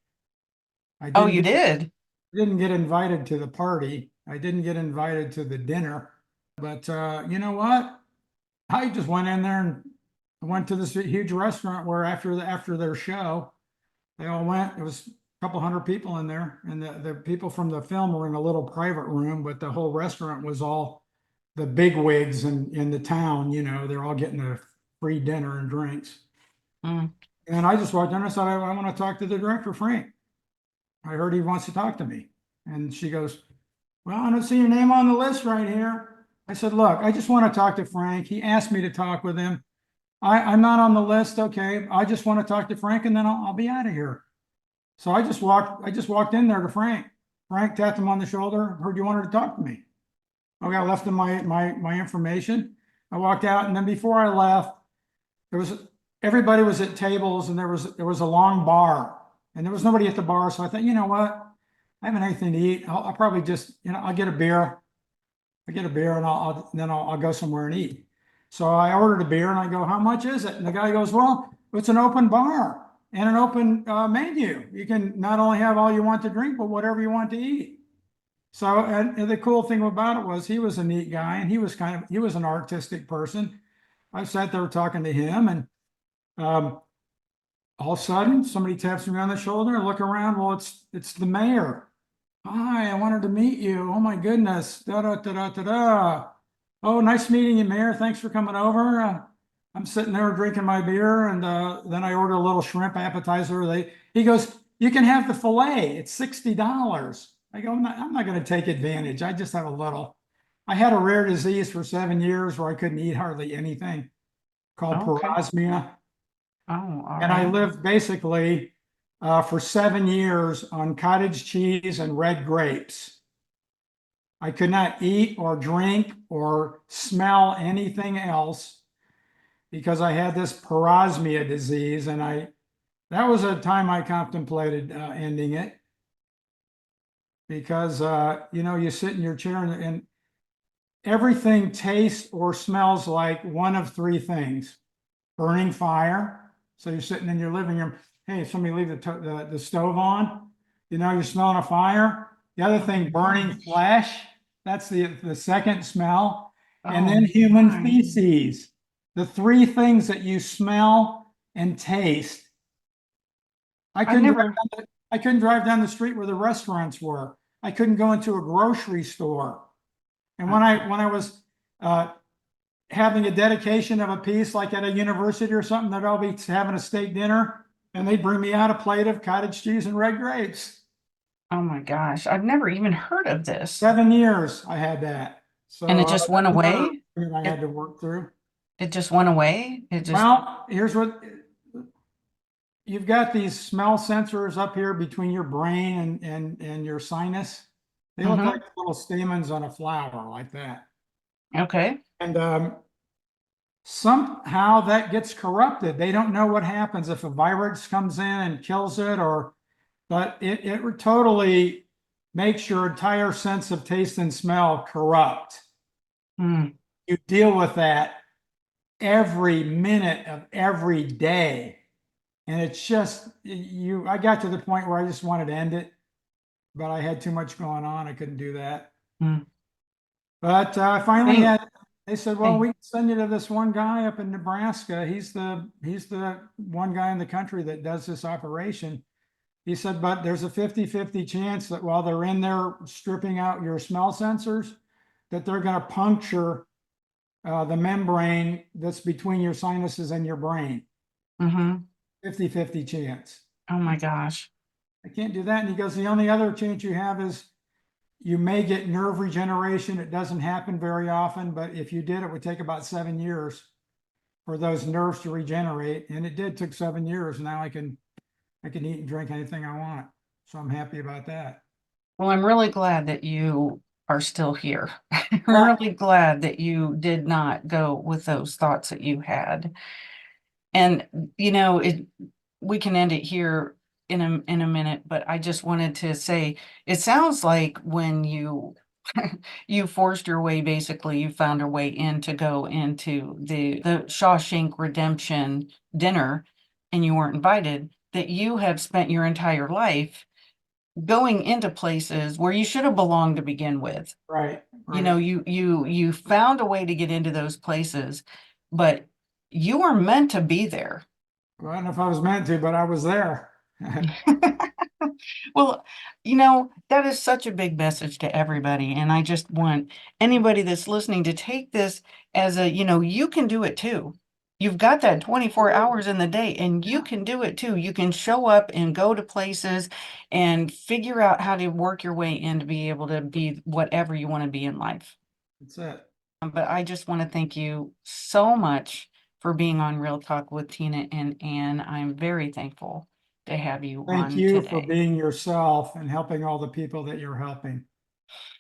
Speaker 1: I
Speaker 2: oh, you did?
Speaker 1: didn't get invited to the party. I didn't get invited to the dinner. But you know what? I just went in there and went to this huge restaurant where after their show, they all went. It was a couple hundred people in there, and the people from the film were in a little private room, but the whole restaurant was all the big wigs in the town. They're all getting a free dinner and drinks.
Speaker 2: Mm.
Speaker 1: And I just walked in and I said, I want to talk to the director, Frank. I heard he wants to talk to me. And she goes, "Well, I don't see your name on the list right here." I said, "Look, I just want to talk to Frank. He asked me to talk with him. I'm not on the list. Okay. I just want to talk to Frank, and then I'll be out of here." So I just walked in there to Frank. Frank tapped him on the shoulder, "Heard you wanted to talk to me." Okay, I left him my information. I walked out, and then before I left, there was everybody was at tables, and there was a long bar, and there was nobody at the bar. So I thought, you know what? I haven't anything to eat. I'll probably just, I'll get a beer. I get a beer, and I'll go somewhere and eat. So I ordered a beer, and I go, "How much is it?" And the guy goes, "Well, it's an open bar and an open menu. You can not only have all you want to drink, but whatever you want to eat." So, and the cool thing about it was he was a neat guy, and he was an artistic person. I sat there talking to him, and um, all of a sudden somebody taps me on the shoulder and look around. Well, it's the mayor. Hi, I wanted to meet you. Oh my goodness. Da da da da da da. Oh, nice meeting you, Mayor. Thanks for coming over. I'm sitting there drinking my beer, and then I order a little shrimp appetizer. He goes, you can have the fillet. It's $60. I go, I'm not going to take advantage. I just have a little. I had a rare disease for 7 years where I couldn't eat hardly anything, called
Speaker 2: Okay.
Speaker 1: parosmia.
Speaker 2: Oh, all
Speaker 1: And I
Speaker 2: right.
Speaker 1: lived basically for 7 years on cottage cheese and red grapes. I could not eat or drink or smell anything else because I had this parosmia disease, and that was a time I contemplated ending it because you sit in your chair, and everything tastes or smells like one of three things: burning fire. So you're sitting in your living room. Hey, somebody leave the stove on. You're smelling a fire. The other thing, burning flesh. That's the second smell. And
Speaker 2: Oh,
Speaker 1: then human
Speaker 2: my.
Speaker 1: feces. The three things that you smell and taste. I
Speaker 2: I've
Speaker 1: couldn't drive
Speaker 2: never,
Speaker 1: down I couldn't drive down the street where the restaurants were. I couldn't go into a grocery store. And when I was having a dedication of a piece, like at a university or something, that I'll be having a steak dinner, and they'd bring me out a plate of cottage cheese and red grapes.
Speaker 2: oh my gosh, I've never even heard of this.
Speaker 1: 7 years I had that.
Speaker 2: And
Speaker 1: So
Speaker 2: it just went
Speaker 1: that's another
Speaker 2: away?
Speaker 1: thing I had
Speaker 2: It
Speaker 1: to work through.
Speaker 2: it just went away? It just,
Speaker 1: Well, here's what you've got: these smell sensors up here between your brain and your sinus. They look
Speaker 2: mm-hmm.
Speaker 1: like little stamens on a flower, like that.
Speaker 2: Okay.
Speaker 1: And somehow that gets corrupted. They don't know what happens if a virus comes in and kills it, but it totally makes your entire sense of taste and smell corrupt.
Speaker 2: Hmm.
Speaker 1: You deal with that every minute of every day. And it's just I got to the point where I just wanted to end it, but I had too much going on. I couldn't do that.
Speaker 2: Hmm.
Speaker 1: But I finally
Speaker 2: Thank,
Speaker 1: they said, well,
Speaker 2: thank,
Speaker 1: we can send you to this one guy up in Nebraska. He's the one guy in the country that does this operation. He said, but there's a 50-50 chance that while they're in there stripping out your smell sensors, that they're going to puncture the membrane that's between your sinuses and your brain.
Speaker 2: mm-hmm.
Speaker 1: 50-50 chance.
Speaker 2: Oh my gosh.
Speaker 1: I can't do that. And he goes, the only other chance you have is you may get nerve regeneration. It doesn't happen very often, but if you did, it would take about 7 years for those nerves to regenerate. And it did, took 7 years. Now I can eat and drink anything I want. So I'm happy about that.
Speaker 2: Well, I'm really glad that you are still here. I'm
Speaker 1: Yeah.
Speaker 2: really glad that you did not go with those thoughts that you had. And we can end it here in a minute, but I just wanted to say it sounds like when you you forced your way, basically you found your way in to go into the Shawshank Redemption dinner and you weren't invited, that you have spent your entire life going into places where you should have belonged to begin with.
Speaker 1: Right.
Speaker 2: You found a way to get into those places, but you were meant to be there.
Speaker 1: Well, I don't know if I was meant to, but I was there.
Speaker 2: Well, that is such a big message to everybody. And I just want anybody that's listening to take this as you can do it too. You've got that 24 hours in the day and you can do it too. You can show up and go to places and figure out how to work your way in to be able to be whatever you want to be in life.
Speaker 1: That's it.
Speaker 2: But I just want to thank you so much for being on Real Talk with Tina and Ann. I'm very thankful to have you
Speaker 1: Thank
Speaker 2: on
Speaker 1: you for
Speaker 2: today.
Speaker 1: being yourself and helping all the people that you're helping.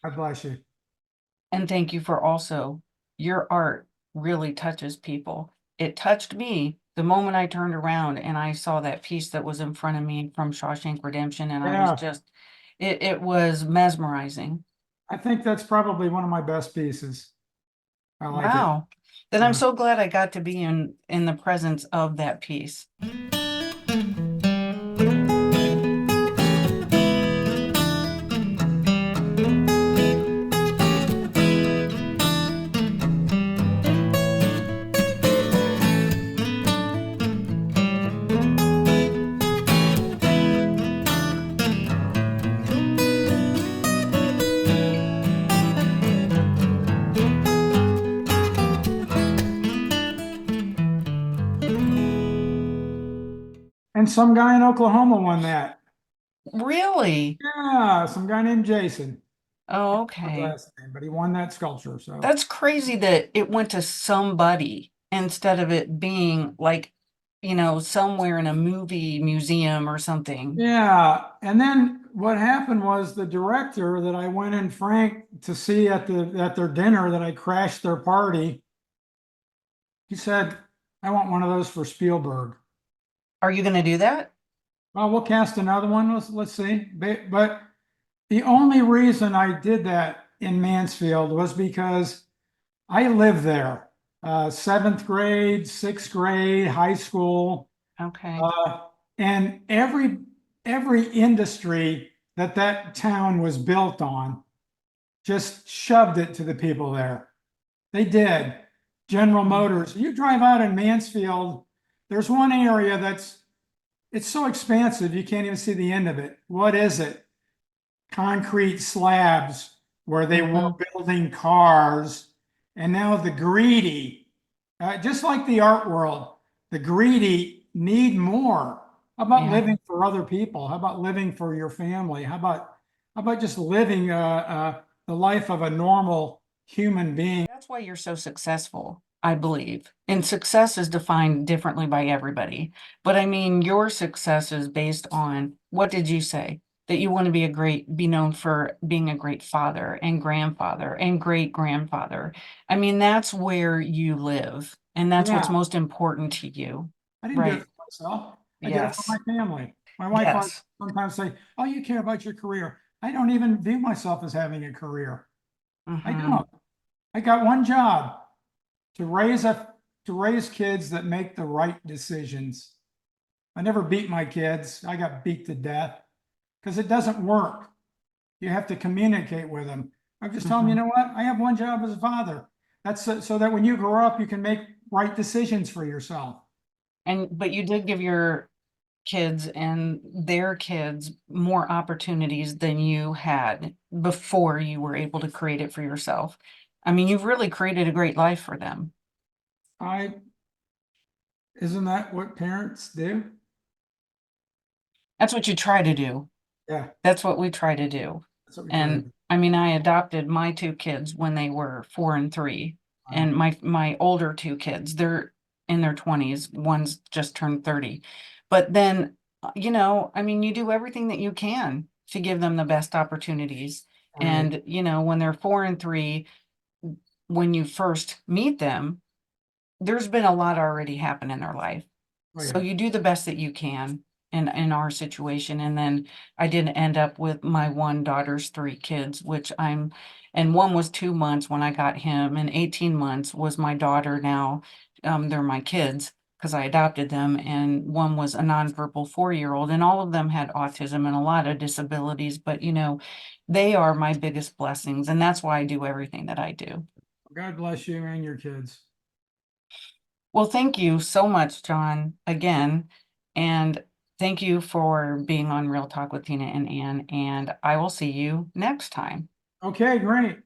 Speaker 1: God bless you.
Speaker 2: And thank you for also your art really touches people. It touched me the moment I turned around and I saw that piece that was in front of me from Shawshank Redemption. And I was
Speaker 1: Yeah,
Speaker 2: just, it was mesmerizing.
Speaker 1: I think that's probably one of my best pieces. I like it.
Speaker 2: Wow. Then I'm
Speaker 1: Yeah.
Speaker 2: so glad I got to be in the presence of that piece.
Speaker 1: And some guy in Oklahoma won that.
Speaker 2: Really?
Speaker 1: Yeah, some guy named Jason.
Speaker 2: Oh,
Speaker 1: His
Speaker 2: okay.
Speaker 1: last name, but he won that sculpture. So
Speaker 2: That's crazy that it went to somebody instead of it being like, somewhere in a movie museum or something.
Speaker 1: yeah. And then what happened was the director that I went in Frank to see at their dinner that I crashed their party, he said, I want one of those for Spielberg.
Speaker 2: Are you going to do that?
Speaker 1: Well, we'll cast another one. Let's see. But the only reason I did that in Mansfield was because I lived there. Seventh grade, sixth grade, high school,
Speaker 2: Okay.
Speaker 1: uh, and every industry that that town was built on just shoved it to the people there. They did. General Motors. You drive out in Mansfield, there's one area it's so expansive you can't even see the end of it. What is it? Concrete slabs where they were
Speaker 2: Hmm.
Speaker 1: building cars. And now the greedy, just like the art world, the greedy need more. How about
Speaker 2: Yeah.
Speaker 1: living for other people? How about living for your family? How about just living the life of a normal human being?
Speaker 2: That's why you're so successful, I believe. And success is defined differently by everybody. But I mean, your success is based on what did you say? That you want to be known for being a great father and grandfather and great grandfather. I mean, that's where you live, and that's what's
Speaker 1: Yeah,
Speaker 2: most important to you,
Speaker 1: I didn't do it
Speaker 2: right?
Speaker 1: for myself. I did it for my
Speaker 2: Yes.
Speaker 1: family. My wife
Speaker 2: Yes.
Speaker 1: sometimes say, "Oh, you care about your career." I don't even view myself as having a career. I
Speaker 2: Hmm.
Speaker 1: don't. I got one job to to raise kids that make the right decisions. I never beat my kids. I got beat to death because it doesn't work. You have to communicate with them. I'm just telling them, you
Speaker 2: Hmm.
Speaker 1: know what? I have one job as a father. That's so that when you grow up, you can make right decisions for yourself.
Speaker 2: But you did give your kids and their kids more opportunities than you had before you were able to create it for yourself. I mean, you've really created a great life for them.
Speaker 1: I Isn't that what parents do?
Speaker 2: That's what you try to do.
Speaker 1: Yeah,
Speaker 2: That's what we try to do.
Speaker 1: that's what we try to
Speaker 2: And
Speaker 1: do.
Speaker 2: I mean, I adopted my two kids when they were 4 and 3,
Speaker 1: Wow.
Speaker 2: and my older two kids, they're in their 20s. One's just turned 30. But then, I mean, you do everything that you can to give them the best opportunities.
Speaker 1: Right.
Speaker 2: And, when they're 4 and 3, when you first meet them, there's been a lot already happen in their life.
Speaker 1: Oh
Speaker 2: So
Speaker 1: yeah.
Speaker 2: you do the best that you can in our situation. And then I did end up with my one daughter's 3 kids, and one was 2 months when I got him, and 18 months was my daughter now. They're my kids because I adopted them, and one was a nonverbal 4-year-old, and all of them had autism and a lot of disabilities, but they are my biggest blessings, and that's why I do everything that I do.
Speaker 1: God bless you and your kids.
Speaker 2: Well, thank you so much, John, again. And thank you for being on Real Talk with Tina and Ann. And I will see you next time.
Speaker 1: Okay, great.